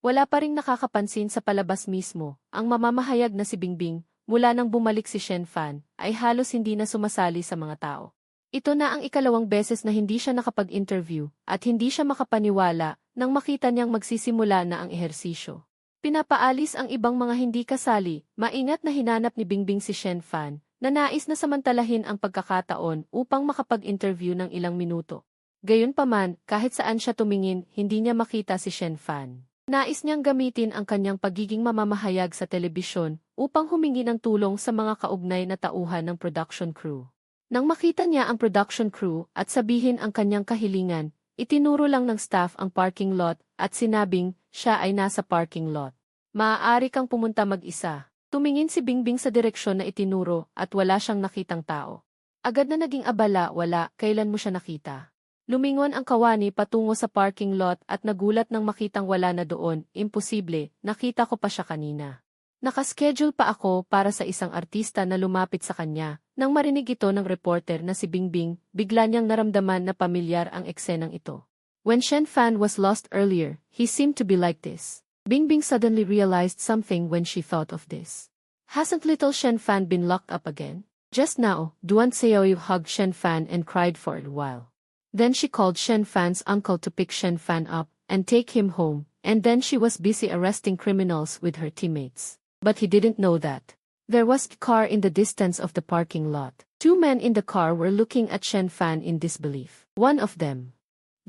Wala pa ring nakakapansin sa palabas mismo, ang mamamahayag na si Bingbing, mula nang bumalik si Shen Fan, ay halos hindi na sumasali sa mga tao. Ito na ang 2nd beses na hindi siya nakapag-interview at hindi siya makapaniwala nang makita niyang magsisimula na ang ehersisyo. Pinapaalis ang ibang mga hindi kasali, maingat na hinanap ni Bingbing si Shen Fan, na nais na samantalahin ang pagkakataon upang makapag-interview ng ilang minuto. Gayunpaman, kahit saan siya tumingin, hindi niya makita si Shen Fan. Nais niyang gamitin ang kanyang pagiging mamamahayag sa telebisyon upang humingi ng tulong sa mga kaugnay na tauhan ng production crew. Nang makita niya ang production crew at sabihin ang kanyang kahilingan, itinuro lang ng staff ang parking lot at sinabing siya ay nasa parking lot. Maaari kang pumunta mag-isa. Tumingin si Bingbing sa direksyon na itinuro at wala siyang nakitang tao. Agad na naging abala, wala, kailan mo siya nakita? Lumingon ang kawani patungo sa parking lot at nagulat nang makitang wala na doon, imposible, nakita ko pa siya kanina. Nakaschedule pa ako para sa isang artista na lumapit sa kanya. Nang marinig ito ng reporter na si Bingbing, bigla niyang naramdaman na pamilyar ang eksenang ito. When Shen Fan was lost earlier, he seemed to be like this. Bingbing suddenly realized something when she thought of this. Hasn't little Shen Fan been locked up again? Just now, Duan Xiaoyu hugged Shen Fan and cried for a while. Then she called Shen Fan's uncle to pick Shen Fan up and take him home, and then she was busy arresting criminals with her teammates. But he didn't know that. There was a car in the distance of the parking lot. 2 men in the car were looking at Shen Fan in disbelief. One of them,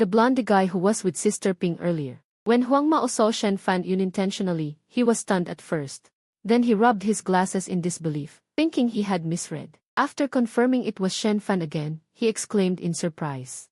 the blonde guy who was with Sister Ping earlier. When Huang Mao saw Shen Fan unintentionally, he was stunned at first. Then he rubbed his glasses in disbelief, thinking he had misread. After confirming it was Shen Fan again, he exclaimed in surprise.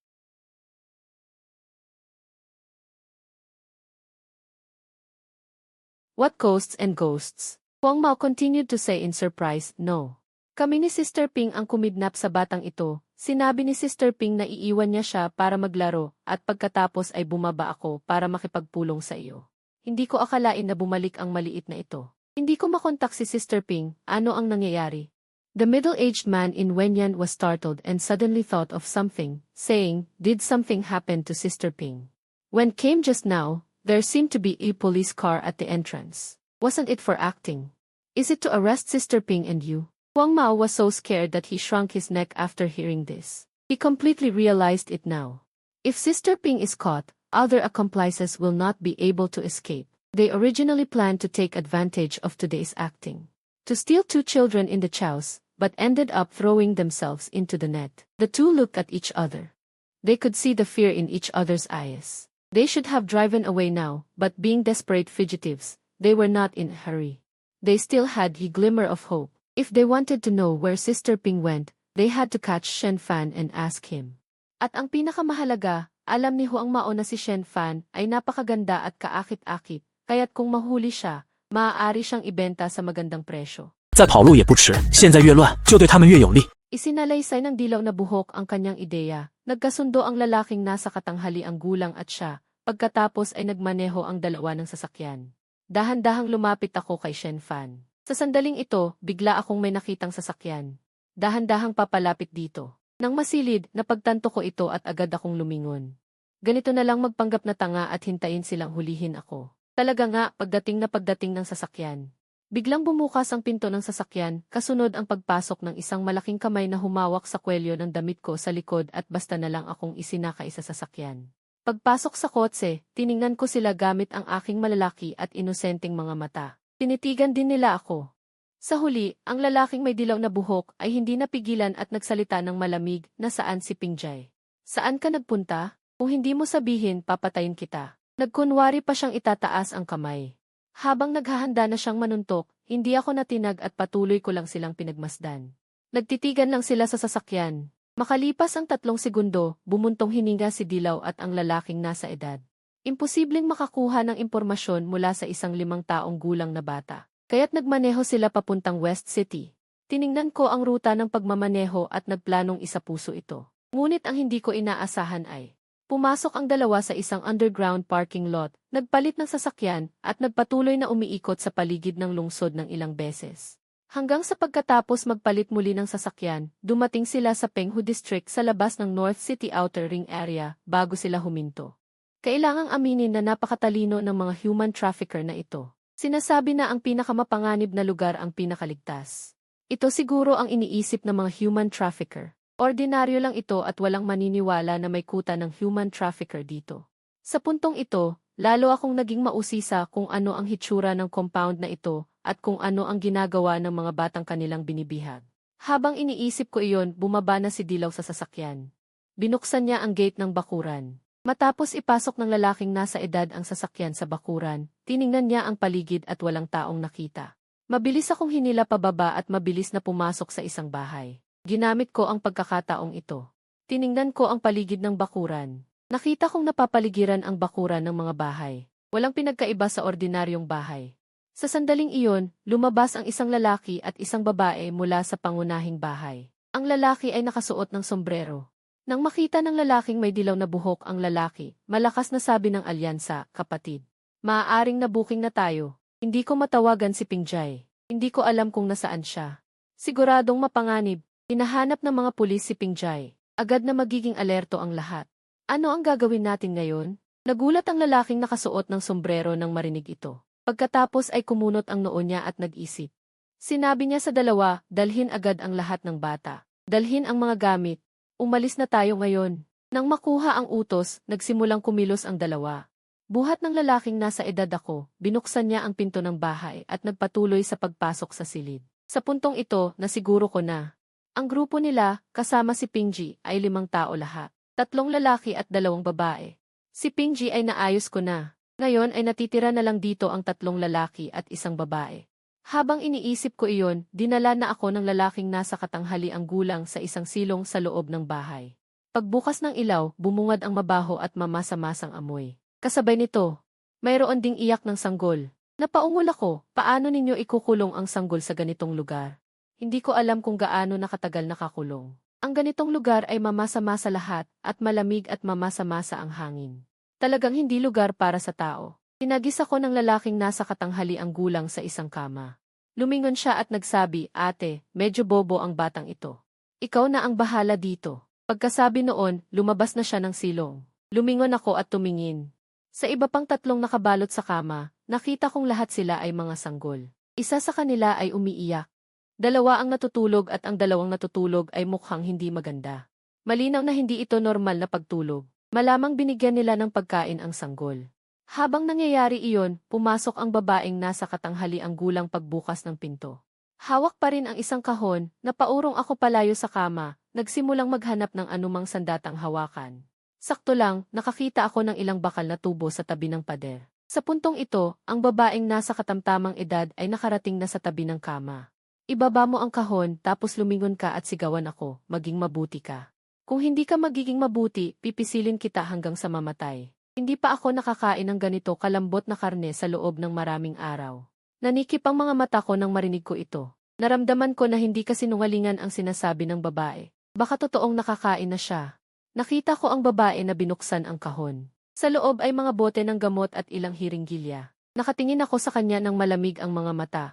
What ghosts and ghosts? Huang Mao continued to say in surprise, no. Kami ni Sister Ping ang kumidnap sa batang ito. Sinabi ni Sister Ping na iiwan niya siya para maglaro at pagkatapos ay bumaba ako para makipagpulong sa iyo. Hindi ko akalain na bumalik ang maliit na ito. Hindi ko makontak si Sister Ping, ano ang nangyayari? The middle-aged man in Wenyan was startled and suddenly thought of something, saying, did something happen to Sister Ping? When came just now, there seemed to be a police car at the entrance. Wasn't it for acting? Is it to arrest Sister Ping and you? Huang Mao was so scared that he shrunk his neck after hearing this. He completely realized it now. If Sister Ping is caught, other accomplices will not be able to escape. They originally planned to take advantage of today's acting, to steal 2 children in the chows, but ended up throwing themselves into the net. The 2 looked at each other. They could see the fear in each other's eyes. They should have driven away now, but being desperate fugitives, they were not in a hurry. They still had a glimmer of hope. If they wanted to know where Sister Ping went, they had to catch Shen Fan and ask him. At ang pinakamahalaga, alam ni Huang Mao na si Shen Fan ay napakaganda at kaakit-akit, kaya't kung mahuli siya, maaari siyang ibenta sa magandang presyo. 再跑路也不迟，现在越乱，就对他们越有利。Isinalaysay ng dilaw na buhok ang kanyang ideya. Nagkasundo ang lalaking nasa katanghaliang gulang at siya, pagkatapos ay nagmaneho ang dalawa ng sasakyan. Dahan-dahang lumapit ako kay Shen Fan. Sa sandaling ito, bigla akong may nakitang sasakyan. Dahan-dahang papalapit dito. Nang masilid, napagtanto ko ito at agad akong lumingon. Ganito na lang magpanggap na tanga at hintayin silang hulihin ako. Talaga nga, pagdating ng sasakyan. Biglang bumukas ang pinto ng sasakyan, kasunod ang pagpasok ng isang malaking kamay na humawak sa kwelyo ng damit ko sa likod at basta na lang akong isinakay sa sasakyan. Pagpasok sa kotse, tiningnan ko sila gamit ang aking malalaki at inosenteng mga mata. Tinitigan din nila ako. Sa huli, ang lalaking may dilaw na buhok ay hindi napigilan at nagsalita ng malamig na saan si Pingjay. Saan ka nagpunta? Kung hindi mo sabihin, papatayin kita. Nagkunwari pa siyang itataas ang kamay. Habang naghahanda na siyang manuntok, hindi ako natinag at patuloy ko lang silang pinagmasdan. Nagtitigan lang sila sa sasakyan. Makalipas ang 3 segundo, bumuntong hininga si Dilaw at ang lalaking nasa edad. Imposibleng makakuha ng impormasyon mula sa isang 5 taong gulang na bata. Kaya't nagmaneho sila papuntang West City. Tiningnan ko ang ruta ng pagmamaneho at nagplanong isapuso ito. Ngunit ang hindi ko inaasahan ay pumasok ang dalawa sa isang underground parking lot, nagpalit ng sasakyan, at nagpatuloy na umiikot sa paligid ng lungsod ng ilang beses. Hanggang sa pagkatapos magpalit muli ng sasakyan, dumating sila sa Penghu District sa labas ng North City Outer Ring Area bago sila huminto. Kailangang aminin na napakatalino ng mga human trafficker na ito. Sinasabi na ang pinakamapanganib na lugar ang pinakaligtas. Ito siguro ang iniisip ng mga human trafficker. Ordinaryo lang ito at walang maniniwala na may kuta ng human trafficker dito. Sa puntong ito, lalo akong naging mausisa kung ano ang hitsura ng compound na ito at kung ano ang ginagawa ng mga batang kanilang binibihag. Habang iniisip ko iyon, bumaba na si Dilaw sa sasakyan. Binuksan niya ang gate ng bakuran. Matapos ipasok ng lalaking nasa edad ang sasakyan sa bakuran, tiningnan niya ang paligid at walang taong nakita. Mabilis akong hinila pababa at mabilis na pumasok sa isang bahay. Ginamit ko ang pagkakataong ito. Tiningnan ko ang paligid ng bakuran. Nakita kong napapaligiran ang bakuran ng mga bahay. Walang pinagkaiba sa ordinaryong bahay. Sa sandaling iyon, lumabas ang isang lalaki at isang babae mula sa pangunahing bahay. Ang lalaki ay nakasuot ng sombrero. Nang makita ng lalaking may dilaw na buhok ang lalaki, malakas na sabi ng alyansa, "Kapatid, maaaring nabuking na tayo." Hindi ko matawagan si Pingjay. Hindi ko alam kung nasaan siya. Siguradong mapanganib. Hinahanap ng mga pulis si Pingjay. Agad na magiging alerto ang lahat. Ano ang gagawin natin ngayon? Nagulat ang lalaking nakasuot ng sombrero nang marinig ito. Pagkatapos ay kumunot ang noo niya at nag-isip. Sinabi niya sa dalawa, dalhin agad ang lahat ng bata. Dalhin ang mga gamit. Umalis na tayo ngayon. Nang makuha ang utos, nagsimulang kumilos ang dalawa. Buhat ng lalaking nasa edad ako, binuksan niya ang pinto ng bahay at nagpatuloy sa pagpasok sa silid. Sa puntong ito, nasiguro ko na. Ang grupo nila, kasama si Pingji, ay 5 tao lahat. 3 lalaki at 2 babae. Si Pingji ay naayos ko na. Ngayon ay natitira na lang dito ang 3 lalaki at 1 babae. Habang iniisip ko iyon, dinala na ako ng lalaking nasa katanghali ang gulang sa isang silong sa loob ng bahay. Pagbukas ng ilaw, bumungad ang mabaho at mamasa-masang amoy. Kasabay nito, mayroon ding iyak ng sanggol. Napaungol ako, paano ninyo ikukulong ang sanggol sa ganitong lugar? Hindi ko alam kung gaano nakatagal nakakulong. Ang ganitong lugar ay mamasa-masa lahat at malamig at mamasa-masa ang hangin. Talagang hindi lugar para sa tao. Tinagis ako ng lalaking nasa katanghali ang gulang sa isang kama. Lumingon siya at nagsabi, "Ate, medyo bobo ang batang ito. Ikaw na ang bahala dito." Pagkasabi noon, lumabas na siya ng silong. Lumingon ako at tumingin. Sa iba pang 3 nakabalot sa kama, nakita kong lahat sila ay mga sanggol. Isa sa kanila ay umiiyak. 2 ang natutulog at ang 2 natutulog ay mukhang hindi maganda. Malinaw na hindi ito normal na pagtulog. Malamang binigyan nila ng pagkain ang sanggol. Habang nangyayari iyon, pumasok ang babaeng nasa katanghali ang gulang pagbukas ng pinto. Hawak pa rin ang isang kahon, napaurong ako palayo sa kama, nagsimulang maghanap ng anumang sandatang hawakan. Sakto lang, nakakita ako ng ilang bakal na tubo sa tabi ng pader. Sa puntong ito, ang babaeng nasa katamtamang edad ay nakarating na sa tabi ng kama. Ibaba mo ang kahon tapos lumingon ka at sigawan ako, maging mabuti ka. Kung hindi ka magiging mabuti, pipisilin kita hanggang sa mamatay. Hindi pa ako nakakain ng ganito kalambot na karne sa loob ng maraming araw. Nanikip ang mga mata ko nang marinig ko ito. Naramdaman ko na hindi kasinungalingan ang sinasabi ng babae. Baka totoong nakakain na siya. Nakita ko ang babae na binuksan ang kahon. Sa loob ay mga bote ng gamot at ilang hiringgilya. Nakatingin ako sa kanya ng malamig ang mga mata.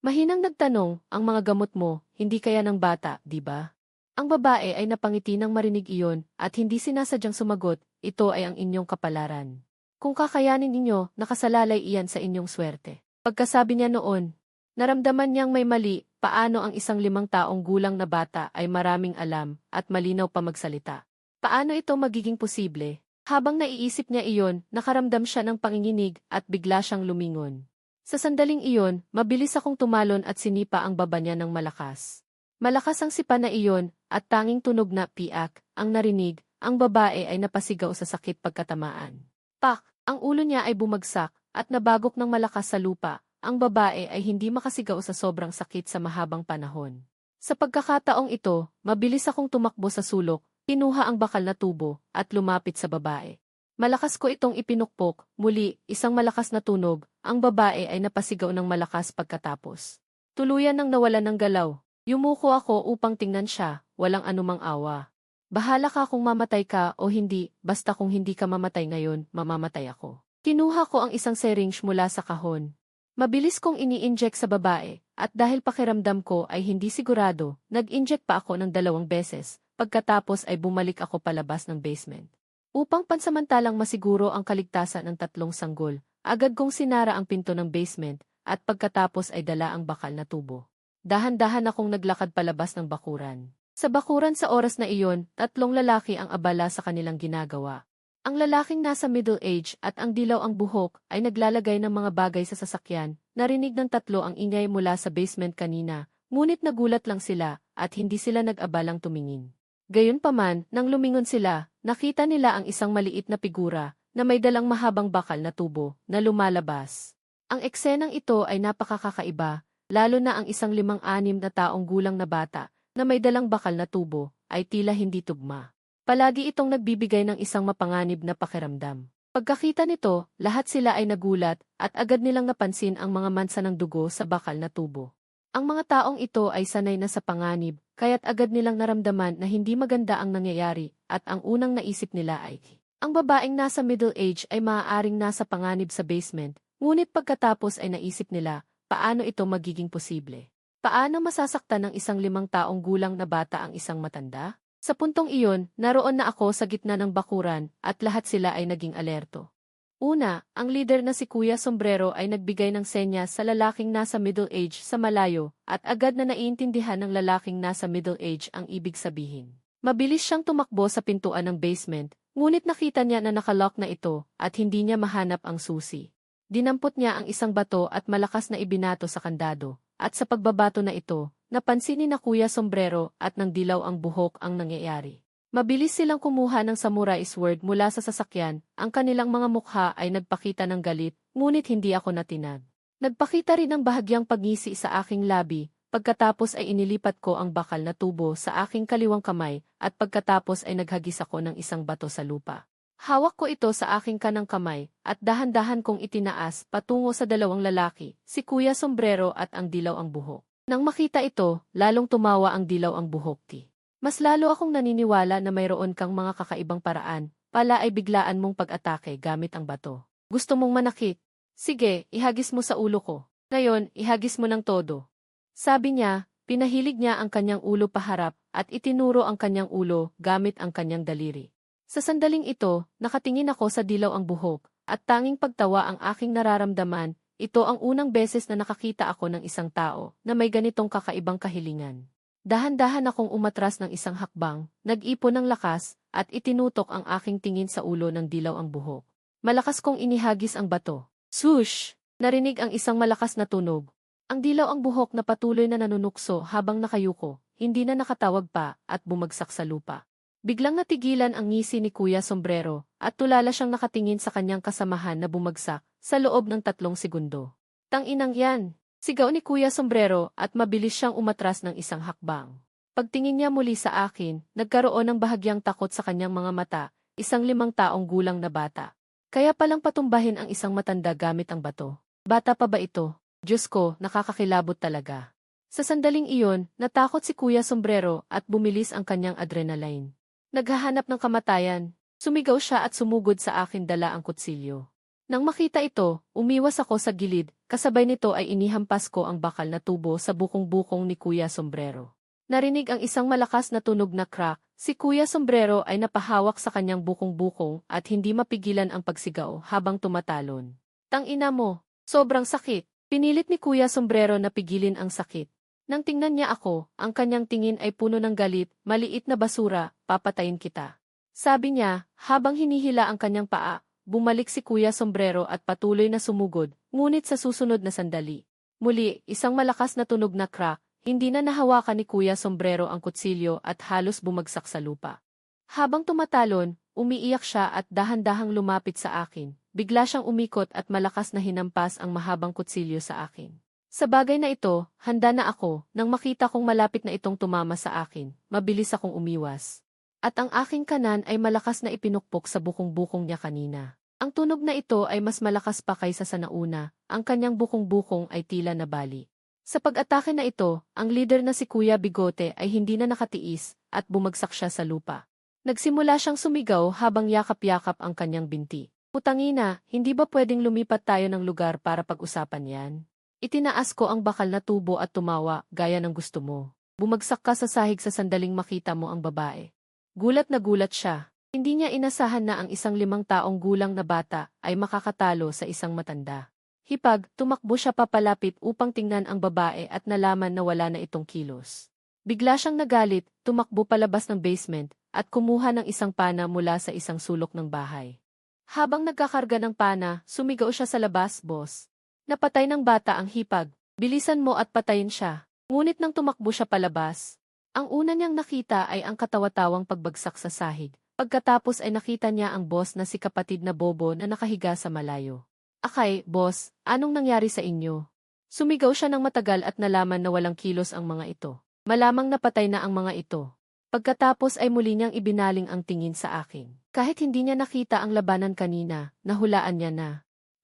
Mahinang nagtanong, ang mga gamot mo, hindi kaya ng bata, di ba? Ang babae ay napangiti nang marinig iyon at hindi sinasadyang sumagot, ito ay ang inyong kapalaran. Kung kakayanin ninyo, nakasalalay iyan sa inyong swerte. Pagkasabi niya noon, naramdaman niyang may mali, paano ang isang 5 taong gulang na bata ay maraming alam at malinaw pa magsalita. Paano ito magiging posible? Habang naiisip niya iyon, nakaramdam siya ng panginginig at bigla siyang lumingon. Sa sandaling iyon, mabilis akong tumalon at sinipa ang baba niya ng malakas. Malakas ang sipa na iyon at tanging tunog na piak ang narinig, ang babae ay napasigaw sa sakit pagkatamaan. Pak! Ang ulo niya ay bumagsak at nabagok ng malakas sa lupa. Ang babae ay hindi makasigaw sa sobrang sakit sa mahabang panahon. Sa pagkakataong ito, mabilis akong tumakbo sa sulok, kinuha ang bakal na tubo at lumapit sa babae. Malakas ko itong ipinukpok, muli, isang malakas na tunog, ang babae ay napasigaw ng malakas pagkatapos. Tuluyan nang nawalan ng galaw. Yumuko ako upang tingnan siya, walang anumang awa. Bahala ka kung mamatay ka o hindi, basta kung hindi ka mamatay ngayon, mamamatay ako. Kinuha ko ang isang syringe mula sa kahon. Mabilis kong ini-inject sa babae, at dahil pakiramdam ko ay hindi sigurado, nag-inject pa ako ng 2 beses, pagkatapos ay bumalik ako palabas ng basement. Upang pansamantalang masiguro ang kaligtasan ng 3 sanggol, agad kong sinara ang pinto ng basement, at pagkatapos ay dala ang bakal na tubo. Dahan-dahan akong naglakad palabas ng bakuran. Sa bakuran sa oras na iyon, 3 lalaki ang abala sa kanilang ginagawa. Ang lalaking nasa middle age at ang dilaw ang buhok ay naglalagay ng mga bagay sa sasakyan. Narinig ng 3 ang ingay mula sa basement kanina, ngunit nagulat lang sila at hindi sila nag-abalang tumingin. Gayunpaman, nang lumingon sila, nakita nila ang isang maliit na figura na may dalang mahabang bakal na tubo na lumalabas. Ang eksenang ito ay napakakaiba, lalo na ang isang 5-6 na taong gulang na bata na may dalang bakal na tubo ay tila hindi tugma. Palagi itong nagbibigay ng isang mapanganib na pakiramdam. Pagkakita nito, lahat sila ay nagulat at agad nilang napansin ang mga mansa ng dugo sa bakal na tubo. Ang mga taong ito ay sanay na sa panganib, kaya't agad nilang naramdaman na hindi maganda ang nangyayari at ang unang naisip nila ay, ang babaeng nasa middle age ay maaaring nasa panganib sa basement, ngunit pagkatapos ay naisip nila, paano ito magiging posible? Paano masasaktan ng isang 5 taong gulang na bata ang isang matanda? Sa puntong iyon, naroon na ako sa gitna ng bakuran at lahat sila ay naging alerto. Una, ang leader na si Kuya Sombrero ay nagbigay ng senyas sa lalaking nasa middle age sa malayo at agad na naiintindihan ng lalaking nasa middle age ang ibig sabihin. Mabilis siyang tumakbo sa pintuan ng basement, ngunit nakita niya na nakalock na ito at hindi niya mahanap ang susi. Dinampot niya ang isang bato at malakas na ibinato sa kandado, at sa pagbabato na ito, napansin ni na Kuya Sombrero at nang dilaw ang buhok ang nangyayari. Mabilis silang kumuha ng samurai sword mula sa sasakyan, ang kanilang mga mukha ay nagpakita ng galit, ngunit hindi ako natinag. Nagpakita rin ng bahagyang pagngisi sa aking labi, pagkatapos ay inilipat ko ang bakal na tubo sa aking kaliwang kamay, at pagkatapos ay naghagis ako ng isang bato sa lupa. Hawak ko ito sa aking kanang kamay, at dahan-dahan kong itinaas patungo sa 2 lalaki, si Kuya Sombrero at ang dilaw ang buhok. Nang makita ito, lalong tumawa ang dilaw ang buhok ti. Mas lalo akong naniniwala na mayroon kang mga kakaibang paraan, pala ay biglaan mong pag-atake gamit ang bato. Gusto mong manakit? Sige, ihagis mo sa ulo ko. Ngayon, ihagis mo ng todo. Sabi niya, pinahilig niya ang kanyang ulo paharap at itinuro ang kanyang ulo gamit ang kanyang daliri. Sa sandaling ito, nakatingin ako sa dilaw ang buhok, at tanging pagtawa ang aking nararamdaman, ito ang unang beses na nakakita ako ng isang tao na may ganitong kakaibang kahilingan. Dahan-dahan akong umatras ng isang hakbang, nag-ipon ng lakas, at itinutok ang aking tingin sa ulo ng dilaw ang buhok. Malakas kong inihagis ang bato. Swoosh! Narinig ang isang malakas na tunog. Ang dilaw ang buhok na patuloy na nanunukso habang nakayuko, hindi na nakatawag pa, at bumagsak sa lupa. Biglang natigilan ang ngisi ni Kuya Sombrero, at tulala siyang nakatingin sa kanyang kasamahan na bumagsak, sa loob ng 3 segundo. Tang-inang yan! Sigaw ni Kuya Sombrero at mabilis siyang umatras ng isang hakbang. Pagtingin niya muli sa akin, nagkaroon ng bahagyang takot sa kanyang mga mata, isang 5 taong gulang na bata. Kaya palang patumbahin ang isang matanda gamit ang bato. Bata pa ba ito? Diyos ko, nakakakilabot talaga. Sa sandaling iyon, natakot si Kuya Sombrero at bumilis ang kanyang adrenaline. Naghahanap ng kamatayan, sumigaw siya at sumugod sa akin dala ang kutsilyo. Nang makita ito, umiwas ako sa gilid, kasabay nito ay inihampas ko ang bakal na tubo sa bukong-bukong ni Kuya Sombrero. Narinig ang isang malakas na tunog na crack, si Kuya Sombrero ay napahawak sa kanyang bukong-bukong at hindi mapigilan ang pagsigaw habang tumatalon. Tangina mo, sobrang sakit. Pinilit ni Kuya Sombrero na pigilin ang sakit. Nang tingnan niya ako, ang kanyang tingin ay puno ng galit, maliit na basura, papatayin kita. Sabi niya, habang hinihila ang kanyang paa, bumalik si Kuya Sombrero at patuloy na sumugod, ngunit sa susunod na sandali. Muli, isang malakas na tunog na crack, hindi na nahawakan ni Kuya Sombrero ang kutsilyo at halos bumagsak sa lupa. Habang tumatalon, umiiyak siya at dahan-dahang lumapit sa akin. Bigla siyang umikot at malakas na hinampas ang mahabang kutsilyo sa akin. Sa bagay na ito, handa na ako, nang makita kong malapit na itong tumama sa akin, mabilis akong umiwas. At ang aking kanan ay malakas na ipinukpok sa bukong-bukong niya kanina. Ang tunog na ito ay mas malakas pa kaysa sa nauna, ang kanyang bukong-bukong ay tila nabali. Sa pag-atake na ito, ang leader na si Kuya Bigote ay hindi na nakatiis, at bumagsak siya sa lupa. Nagsimula siyang sumigaw habang yakap-yakap ang kanyang binti. Putangina, hindi ba pwedeng lumipat tayo ng lugar para pag-usapan yan? Itinaas ko ang bakal na tubo at tumawa, gaya ng gusto mo. Bumagsak ka sa sahig sa sandaling makita mo ang babae. Gulat na gulat siya. Hindi niya inasahan na ang isang 5 taong gulang na bata ay makakatalo sa isang matanda. Hipag, tumakbo siya papalapit upang tingnan ang babae at nalaman na wala na itong kilos. Bigla siyang nagalit, tumakbo palabas ng basement, at kumuha ng isang pana mula sa isang sulok ng bahay. Habang nagkakarga ng pana, sumigaw siya sa labas, boss. Napatay ng bata ang hipag. Bilisan mo at patayin siya. Ngunit nang tumakbo siya palabas, ang una niyang nakita ay ang katawa-tawang pagbagsak sa sahig. Pagkatapos ay nakita niya ang boss na si kapatid na Bobo na nakahiga sa malayo. Akay, boss, anong nangyari sa inyo? Sumigaw siya ng matagal at nalaman na walang kilos ang mga ito. Malamang napatay na ang mga ito. Pagkatapos ay muli niyang ibinaling ang tingin sa akin. Kahit hindi niya nakita ang labanan kanina, nahulaan niya na.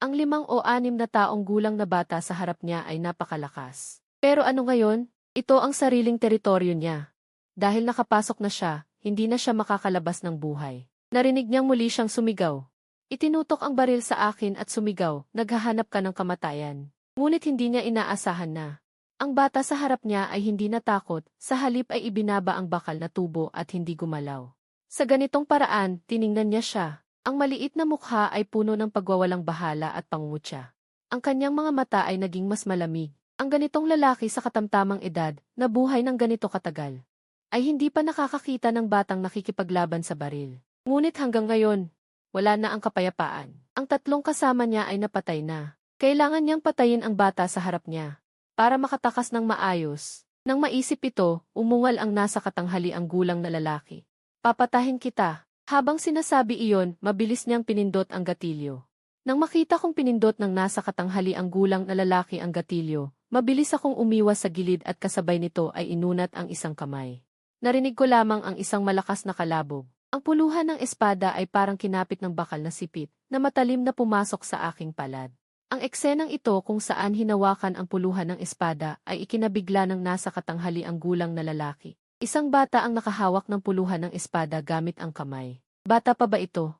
Ang 5 o 6 na taong gulang na bata sa harap niya ay napakalakas. Pero ano ngayon? Ito ang sariling teritoryo niya. Dahil nakapasok na siya, hindi na siya makakalabas ng buhay. Narinig niyang muli siyang sumigaw. Itinutok ang baril sa akin at sumigaw, naghahanap ka ng kamatayan. Ngunit hindi niya inaasahan na. Ang bata sa harap niya ay hindi natakot, sa halip ay ibinaba ang bakal na tubo at hindi gumalaw. Sa ganitong paraan, tiningnan niya siya. Ang maliit na mukha ay puno ng pagwawalang bahala at pangungutya. Ang kanyang mga mata ay naging mas malamig. Ang ganitong lalaki sa katamtamang edad, na buhay ng ganito katagal, ay hindi pa nakakakita ng batang nakikipaglaban sa baril. Ngunit hanggang ngayon, wala na ang kapayapaan. Ang 3 kasama niya ay napatay na. Kailangan niyang patayin ang bata sa harap niya, para makatakas ng maayos. Nang maisip ito, umungal ang nasa katanghali ang gulang na lalaki. Papatahin kita. Habang sinasabi iyon, mabilis niyang pinindot ang gatilyo. Nang makita kong pinindot ng nasa katanghali ang gulang na lalaki ang gatilyo, mabilis akong umiwas sa gilid at kasabay nito ay inunat ang isang kamay. Narinig ko lamang ang isang malakas na kalabog. Ang puluhan ng espada ay parang kinapit ng bakal na sipit, na matalim na pumasok sa aking palad. Ang eksenang ito kung saan hinawakan ang puluhan ng espada ay ikinabigla ng nasa katanghali ang gulang na lalaki. Isang bata ang nakahawak ng puluhan ng espada gamit ang kamay. Bata pa ba ito?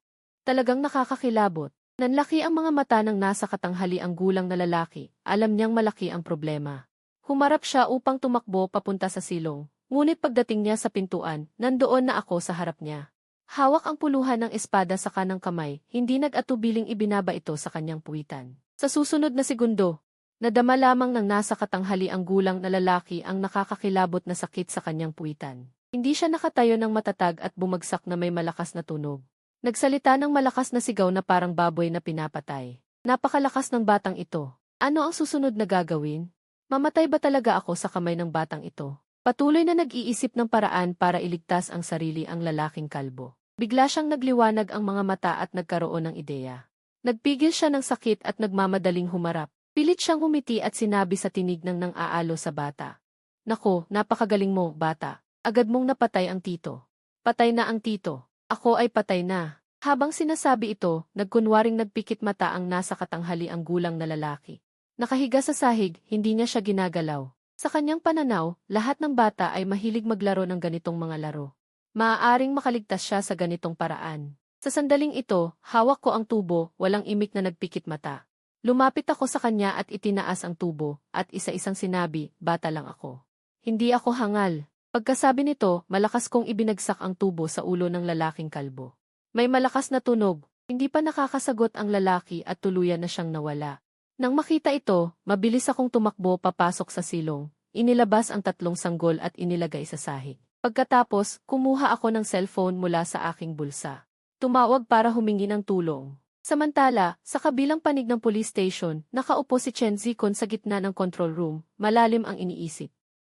Talagang nakakakilabot. Nanlaki ang mga mata ng nasa katanghali ang gulang na lalaki. Alam niyang malaki ang problema. Humarap siya upang tumakbo papunta sa silong. Ngunit pagdating niya sa pintuan, nandoon na ako sa harap niya. Hawak ang puluhan ng espada sa kanang kamay, hindi nag-atubiling ibinaba ito sa kanyang puwitan. Sa susunod na segundo, nadama lamang ng nasa katanghali ang gulang na lalaki ang nakakakilabot na sakit sa kanyang puwitan. Hindi siya nakatayo ng matatag at bumagsak na may malakas na tunog. Nagsalita ng malakas na sigaw na parang baboy na pinapatay. Napakalakas ng batang ito. Ano ang susunod na gagawin? Mamatay ba talaga ako sa kamay ng batang ito? Patuloy na nag-iisip ng paraan para iligtas ang sarili ang lalaking kalbo. Bigla siyang nagliwanag ang mga mata at nagkaroon ng ideya. Nagpigil siya ng sakit at nagmamadaling humarap. Pilit siyang humiti at sinabi sa tinig ng nang-aalo sa bata. Nako, napakagaling mo, bata. Agad mong napatay ang tito. Patay na ang tito. Ako ay patay na. Habang sinasabi ito, nagkunwaring nagpikit mata ang nasa katanghali ang gulang na lalaki. Nakahiga sa sahig, hindi niya siya ginagalaw. Sa kanyang pananaw, lahat ng bata ay mahilig maglaro ng ganitong mga laro. Maaaring makaligtas siya sa ganitong paraan. Sa sandaling ito, hawak ko ang tubo, walang imik na nagpikit mata. Lumapit ako sa kanya at itinaas ang tubo, at isa-isang sinabi, bata lang ako. Hindi ako hangal. Pagkasabi nito, malakas kong ibinagsak ang tubo sa ulo ng lalaking kalbo. May malakas na tunog, hindi pa nakakasagot ang lalaki at tuluyan na siyang nawala. Nang makita ito, mabilis akong tumakbo papasok sa silong, inilabas ang 3 sanggol at inilagay sa sahig. Pagkatapos, kumuha ako ng cellphone mula sa aking bulsa. Tumawag para humingi ng tulong. Samantala, sa kabilang panig ng police station, nakaupo si Chen Zikon sa gitna ng control room, malalim ang iniisip.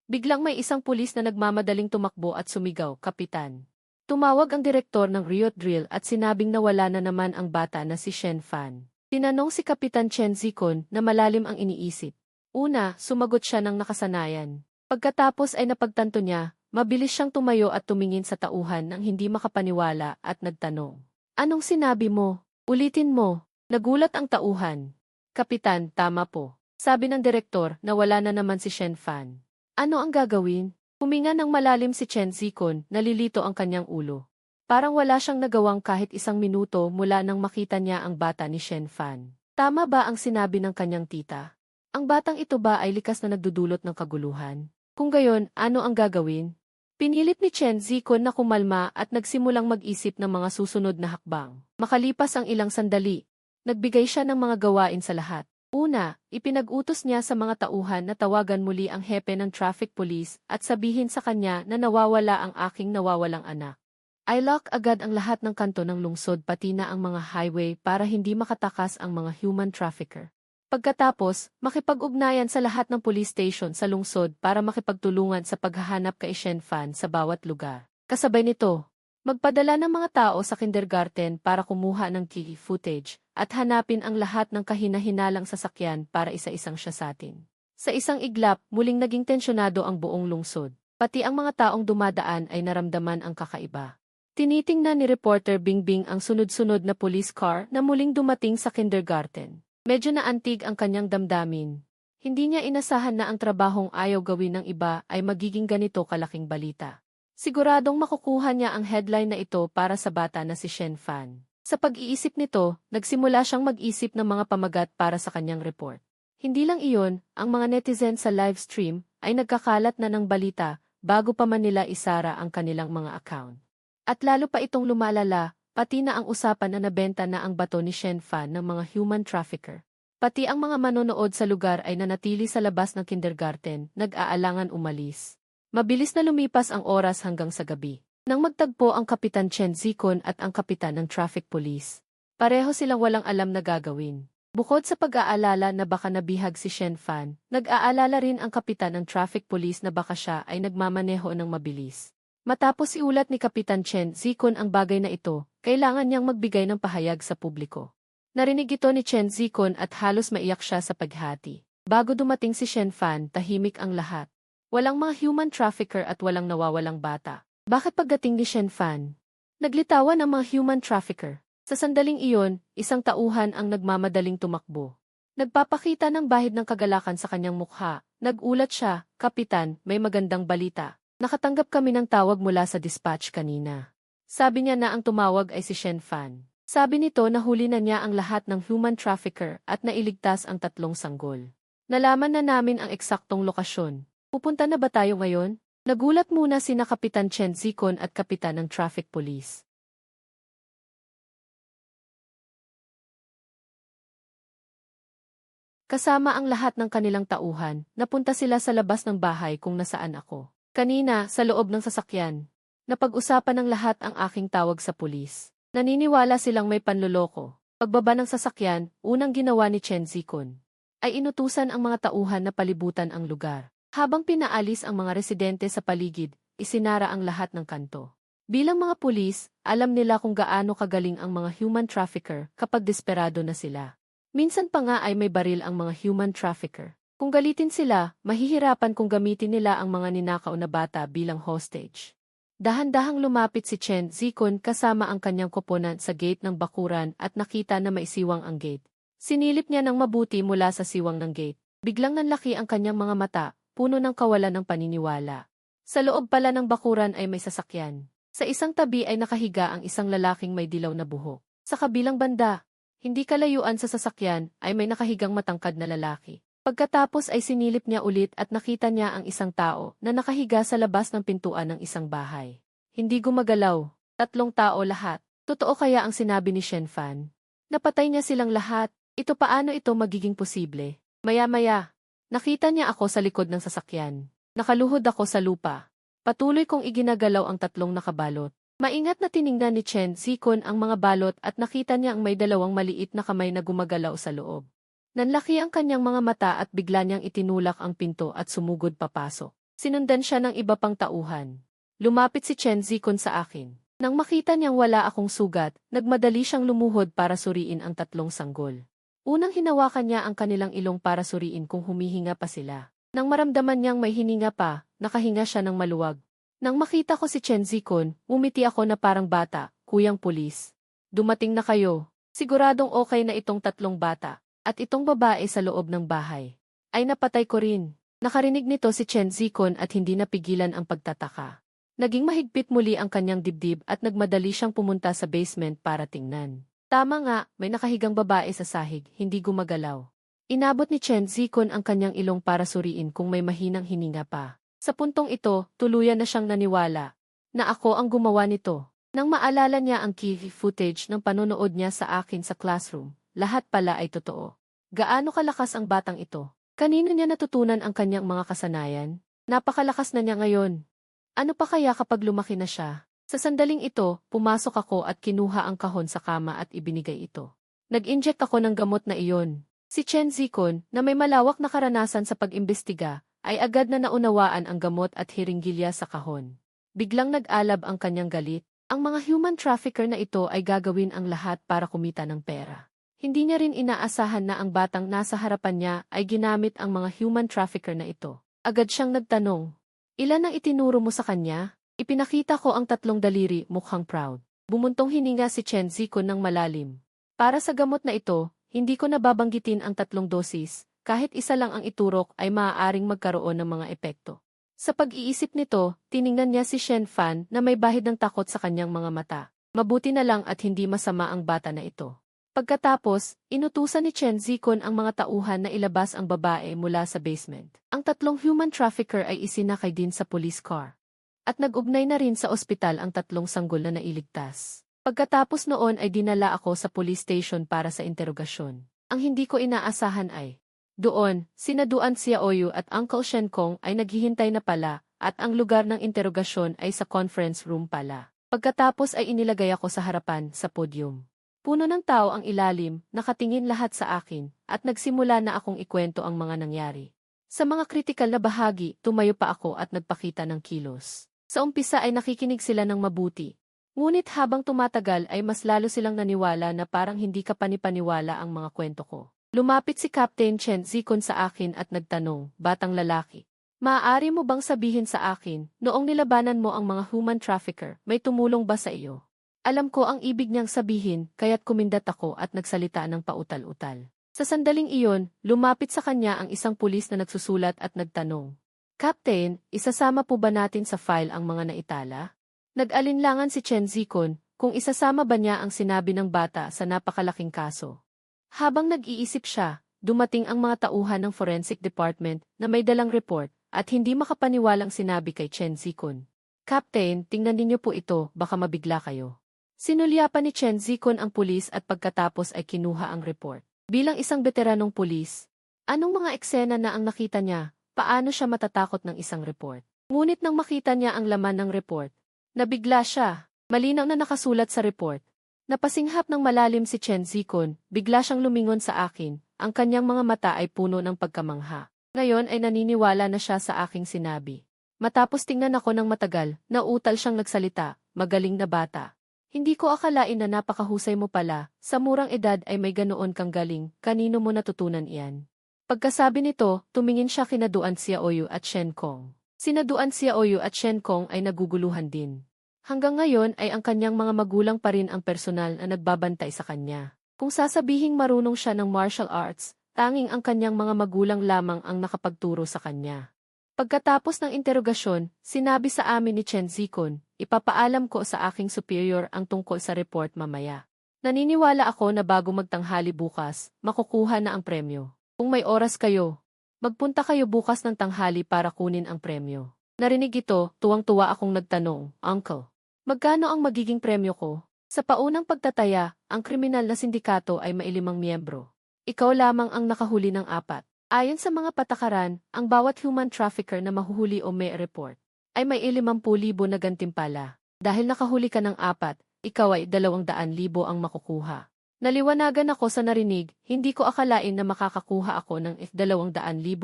Biglang may isang pulis na nagmamadaling tumakbo at sumigaw, Kapitan. Tumawag ang direktor ng Riot Drill at sinabing nawala na naman ang bata na si Shen Fan. Tinanong si Kapitan Chen Zikon na malalim ang iniisip. Una, sumagot siya ng nakasanayan. Pagkatapos ay napagtanto niya, mabilis siyang tumayo at tumingin sa tauhan nang hindi makapaniwala at nagtanong. Anong sinabi mo? Ulitin mo. Nagulat ang tauhan. Kapitan, tama po. Sabi ng direktor na wala na naman si Shen Fan. Ano ang gagawin? Huminga ng malalim si Chen Zikon, nalilito ang kanyang ulo. Parang wala siyang nagawang kahit 1 minuto mula nang makita niya ang bata ni Shen Fan. Tama ba ang sinabi ng kanyang tita? Ang batang ito ba ay likas na nagdudulot ng kaguluhan? Kung gayon, ano ang gagawin? Pinilit ni Chen Zikon na kumalma at nagsimulang mag-isip ng mga susunod na hakbang. Makalipas ang ilang sandali, nagbigay siya ng mga gawain sa lahat. Una, ipinag-utos niya sa mga tauhan na tawagan muli ang hepe ng traffic police at sabihin sa kanya na nawawala ang aking nawawalang anak. I-lock agad ang lahat ng kanto ng lungsod pati na ang mga highway para hindi makatakas ang mga human trafficker. Pagkatapos, makipag-ugnayan sa lahat ng police station sa lungsod para makipagtulungan sa paghahanap kay Shen Fan sa bawat lugar. Kasabay nito, magpadala ng mga tao sa kindergarten para kumuha ng key footage at hanapin ang lahat ng kahina-hinalang sasakyan para isa-isang siya sa atin. Sa isang iglap, muling naging tensyonado ang buong lungsod. Pati ang mga taong dumadaan ay naramdaman ang kakaiba. Tinitingnan ni Reporter Bingbing ang sunod-sunod na police car na muling dumating sa kindergarten. Medyo naantig ang kanyang damdamin. Hindi niya inasahan na ang trabahong ayaw gawin ng iba ay magiging ganito kalaking balita. Siguradong makukuha niya ang headline na ito para sa bata na si Shen Fan. Sa pag-iisip nito, nagsimula siyang mag-isip ng mga pamagat para sa kanyang report. Hindi lang iyon, ang mga netizen sa live stream ay nagkakalat na ng balita bago pa man nila isara ang kanilang mga account. At lalo pa itong lumalala, pati na ang usapan na nabenta na ang bato ni Shen Fan ng mga human trafficker. Pati ang mga manonood sa lugar ay nanatili sa labas ng kindergarten, nag-aalangan umalis. Mabilis na lumipas ang oras hanggang sa gabi. Nang magtagpo ang Kapitan Chen Zikon at ang kapitan ng traffic police. Pareho silang walang alam na gagawin. Bukod sa pag-aalala na baka nabihag si Shen Fan, nag-aalala rin ang kapitan ng traffic police na baka siya ay nagmamaneho ng mabilis. Matapos iulat ni Kapitan Chen Zikon ang bagay na ito, kailangan niyang magbigay ng pahayag sa publiko. Narinig ito ni Chen Zikon at halos maiyak siya sa paghati. Bago dumating si Shen Fan, tahimik ang lahat. Walang mga human trafficker at walang nawawalang bata. Bakit pagdating ni Shen Fan? Naglitawan ang mga human trafficker. Sa sandaling iyon, isang tauhan ang nagmamadaling tumakbo. Nagpapakita ng bahid ng kagalakan sa kanyang mukha. Nagulat siya, Kapitan, may magandang balita. Nakatanggap kami ng tawag mula sa dispatch kanina. Sabi niya na ang tumawag ay si Shen Fan. Sabi nito na huli na niya ang lahat ng human trafficker at nailigtas ang 3 sanggol. Nalaman na namin ang eksaktong lokasyon. Pupunta na ba tayo ngayon? Nagulat muna sina Kapitan Chen Zikon at Kapitan ng Traffic Police. Kasama ang lahat ng kanilang tauhan, napunta sila sa labas ng bahay kung nasaan ako. Kanina, sa loob ng sasakyan, napag-usapan ng lahat ang aking tawag sa pulis. Naniniwala silang may panloloko. Pagbaba ng sasakyan, unang ginawa ni Chen Zikon ay inutusan ang mga tauhan na palibutan ang lugar. Habang pinaalis ang mga residente sa paligid, isinara ang lahat ng kanto. Bilang mga pulis, alam nila kung gaano kagaling ang mga human trafficker kapag desperado na sila. Minsan pa nga ay may baril ang mga human trafficker. Kung galitin sila, mahihirapan kung gamitin nila ang mga ninakaw na bata bilang hostage. Dahan-dahang lumapit si Chen Zikon kasama ang kanyang koponan sa gate ng bakuran at nakita na maisiwang ang gate. Sinilip niya ng mabuti mula sa siwang ng gate. Biglang nanlaki ang kanyang mga mata, puno ng kawalan ng paniniwala. Sa loob pala ng bakuran ay may sasakyan. Sa isang tabi ay nakahiga ang isang lalaking may dilaw na buhok. Sa kabilang banda, hindi kalayuan sa sasakyan ay may nakahigang matangkad na lalaki. Pagkatapos ay sinilip niya ulit at nakita niya ang isang tao na nakahiga sa labas ng pintuan ng isang bahay. Hindi gumagalaw. 3 tao lahat. Totoo kaya ang sinabi ni Shen Fan? Napatay niya silang lahat. Ito paano ito magiging posible? Maya-maya, nakita niya ako sa likod ng sasakyan. Nakaluhod ako sa lupa. Patuloy kong iginagalaw ang 3 nakabalot. Maingat na tiningnan ni Chen Zikon ang mga balot at nakita niya ang may 2 maliit na kamay na gumagalaw sa loob. Nanlaki ang kanyang mga mata at bigla niyang itinulak ang pinto at sumugod papasok. Sinundan siya ng iba pang tauhan. Lumapit si Chen Zikon sa akin. Nang makita niyang wala akong sugat, nagmadali siyang lumuhod para suriin ang 3 sanggol. Unang hinawakan niya ang kanilang ilong para suriin kung humihinga pa sila. Nang maramdaman niyang may hininga pa, nakahinga siya ng maluwag. Nang makita ko si Chen Zikon, umiti ako na parang bata, "Kuyang pulis. Dumating na kayo. Siguradong okay na itong 3 bata, at itong babae sa loob ng bahay. Ay napatay ko rin." Nakarinig nito si Chen Zikon at hindi napigilan ang pagtataka. Naging mahigpit muli ang kanyang dibdib at nagmadali siyang pumunta sa basement para tingnan. Tama nga, may nakahigang babae sa sahig, hindi gumagalaw. Inabot ni Chen Zikon ang kanyang ilong para suriin kung may mahinang hininga pa. Sa puntong ito, tuluyan na siyang naniwala na ako ang gumawa nito. Nang maalala niya ang key footage ng panonood niya sa akin sa classroom, lahat pala ay totoo. Gaano kalakas ang batang ito? Kanino niya natutunan ang kanyang mga kasanayan? Napakalakas na niya ngayon. Ano pa kaya kapag lumaki na siya? Sa sandaling ito, pumasok ako at kinuha ang kahon sa kama at ibinigay ito. Nag-inject ako ng gamot na iyon. Si Chen Zikon, na may malawak na karanasan sa pag-imbestiga, ay agad na naunawaan ang gamot at hiringgilya sa kahon. Biglang nag-alab ang kanyang galit. Ang mga human trafficker na ito ay gagawin ang lahat para kumita ng pera. Hindi niya rin inaasahan na ang batang nasa harapan niya ay ginamit ang mga human trafficker na ito. Agad siyang nagtanong, "Ilan ang itinuro mo sa kanya?" Ipinakita ko ang 3 daliri, mukhang proud. Bumuntong hininga si Chen Zikon ng malalim. Para sa gamot na ito, hindi ko nababanggitin ang 3 dosis. Kahit isa lang ang iturok ay maaaring magkaroon ng mga epekto. Sa pag-iisip nito, tiningnan niya si Shen Fan na may bahid ng takot sa kanyang mga mata. Mabuti na lang at hindi masama ang bata na ito. Pagkatapos, inutusan ni Chen Zikon ang mga tauhan na ilabas ang babae mula sa basement. Ang 3 human trafficker ay isinakay din sa police car. At nag-ugnay na rin sa ospital ang 3 sanggol na nailigtas. Pagkatapos noon ay dinala ako sa police station para sa interogasyon. Ang hindi ko inaasahan ay, doon, sina Duan Xiaoyu at Uncle Shen Kong ay naghihintay na pala, at ang lugar ng interogasyon ay sa conference room pala. Pagkatapos ay inilagay ako sa harapan, sa podium. Puno ng tao ang ilalim, nakatingin lahat sa akin, at nagsimula na akong ikwento ang mga nangyari. Sa mga kritikal na bahagi, tumayo pa ako at nagpakita ng kilos. Sa umpisa ay nakikinig sila ng mabuti. Ngunit habang tumatagal ay mas lalo silang naniwala na parang hindi kapanipaniwala ang mga kwento ko. Lumapit si Captain Chen Zikon sa akin at nagtanong, "Batang lalaki, maaari mo bang sabihin sa akin, noong nilabanan mo ang mga human trafficker, may tumulong ba sa iyo?" Alam ko ang ibig niyang sabihin, kaya't kumindat ako at nagsalita ng pautal-utal. Sa sandaling iyon, lumapit sa kanya ang isang pulis na nagsusulat at nagtanong, "Captain, isasama po ba natin sa file ang mga naitala?" Nag-alinlangan si Chen Zikon kung isasama ba niya ang sinabi ng bata sa napakalaking kaso. Habang nag-iisip siya, dumating ang mga tauhan ng forensic department na may dalang report at hindi makapaniwalang sinabi kay Chen Zikon, "Captain, tingnan ninyo po ito, baka mabigla kayo." Sinulyapan ni Chen Zikon ang pulis at pagkatapos ay kinuha ang report. Bilang isang veteranong pulis, anong mga eksena na ang nakita niya, paano siya matatakot ng isang report? Ngunit nang makita niya ang laman ng report, nabigla siya. Malinaw na nakasulat sa report. Napasinghap ng malalim si Chen Zikon, bigla siyang lumingon sa akin, ang kanyang mga mata ay puno ng pagkamangha. Ngayon ay naniniwala na siya sa aking sinabi. Matapos tingnan ako ng matagal, nautal siyang nagsalita, "Magaling na bata. Hindi ko akalain na napakahusay mo pala, sa murang edad ay may ganoon kang galing, kanino mo natutunan iyan?" Pagkasabi nito, tumingin siya kina Duan Xiaoyu at Shen Kong. Sina Duan Xiaoyu at Shen Kong ay naguguluhan din. Hanggang ngayon ay ang kanyang mga magulang pa rin ang personal na nagbabantay sa kanya. Kung sasabihing marunong siya ng martial arts, tanging ang kanyang mga magulang lamang ang nakapagturo sa kanya. Pagkatapos ng interogasyon, sinabi sa amin ni Chen Zikon, ipapaalam ko sa aking superior ang tungkol sa report mamaya. Naniniwala ako na bago magtanghali bukas, makukuha na ang premyo. Kung may oras kayo, magpunta kayo bukas ng tanghali para kunin ang premyo. Narinig ito, tuwang-tuwa akong nagtanong, Uncle, magkano ang magiging premyo ko? Sa paunang pagtataya, ang kriminal na sindikato ay may 5 miyembro. Ikaw lamang ang nakahuli ng 4. Ayon sa mga patakaran, ang bawat human trafficker na mahuhuli o may report ay may 50,000 na gantimpala. Dahil nakahuli ka ng 4, ikaw ay 200,000 ang makukuha. Naliwanagan ako sa narinig, hindi ko akalain na makakakuha ako ng 200,000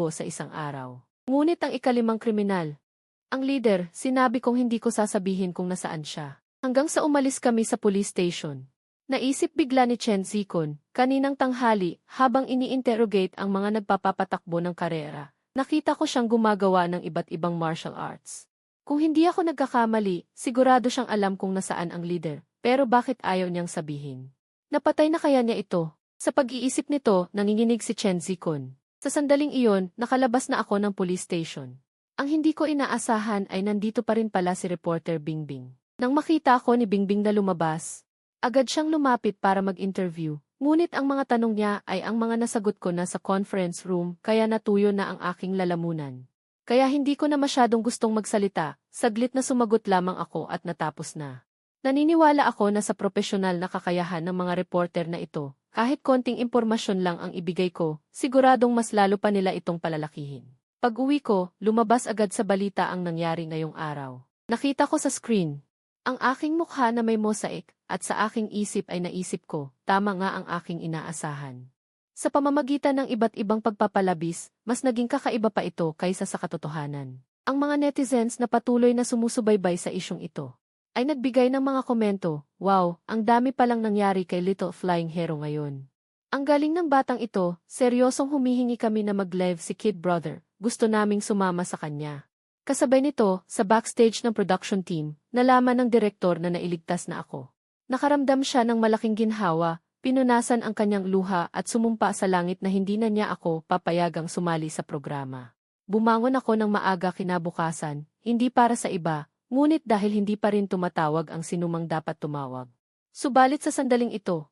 sa isang araw. Ngunit ang ika-5 kriminal, ang leader, sinabi kong hindi ko sasabihin kung nasaan siya. Hanggang sa umalis kami sa police station. Naisip bigla ni Chen Zikon, kaninang tanghali, habang ini-interrogate ang mga nagpapapatakbo ng karera, nakita ko siyang gumagawa ng iba't ibang martial arts. Kung hindi ako nagkakamali, sigurado siyang alam kung nasaan ang leader, pero bakit ayaw niyang sabihin? Napatay na kaya niya ito? Sa pag-iisip nito, nanginginig si Chen Zikon. Sa sandaling iyon, nakalabas na ako ng police station. Ang hindi ko inaasahan ay nandito pa rin pala si reporter Bingbing. Nang makita ko ni Bingbing na lumabas, agad siyang lumapit para mag-interview, ngunit ang mga tanong niya ay ang mga nasagot ko na sa conference room kaya natuyo na ang aking lalamunan. Kaya hindi ko na masyadong gustong magsalita, saglit na sumagot lamang ako at natapos na. Naniniwala ako na sa profesional na kakayahan ng mga reporter na ito, kahit konting impormasyon lang ang ibigay ko, siguradong mas lalo pa nila itong palalakihin. Pag-uwi ko, lumabas agad sa balita ang nangyari ngayong araw. Nakita ko sa screen ang aking mukha na may mosaic, at sa aking isip ay naisip ko, tama nga ang aking inaasahan. Sa pamamagitan ng iba't ibang pagpapalabis, mas naging kakaiba pa ito kaysa sa katotohanan. Ang mga netizens na patuloy na sumusubaybay sa isyong ito ay nagbigay ng mga komento, wow, ang dami palang nangyari kay Little Flying Hero ngayon. Ang galing ng batang ito, seryosong humihingi kami na mag-live si Kid Brother, gusto naming sumama sa kanya. Kasabay nito, sa backstage ng production team, nalaman ng direktor na nailigtas na ako. Nakaramdam siya ng malaking ginhawa, pinunasan ang kanyang luha at sumumpa sa langit na hindi na niya ako papayagang sumali sa programa. Bumangon ako ng maaga kinabukasan, hindi para sa iba, ngunit dahil hindi pa rin tumatawag ang sinumang dapat tumawag. Subalit sa sandaling ito,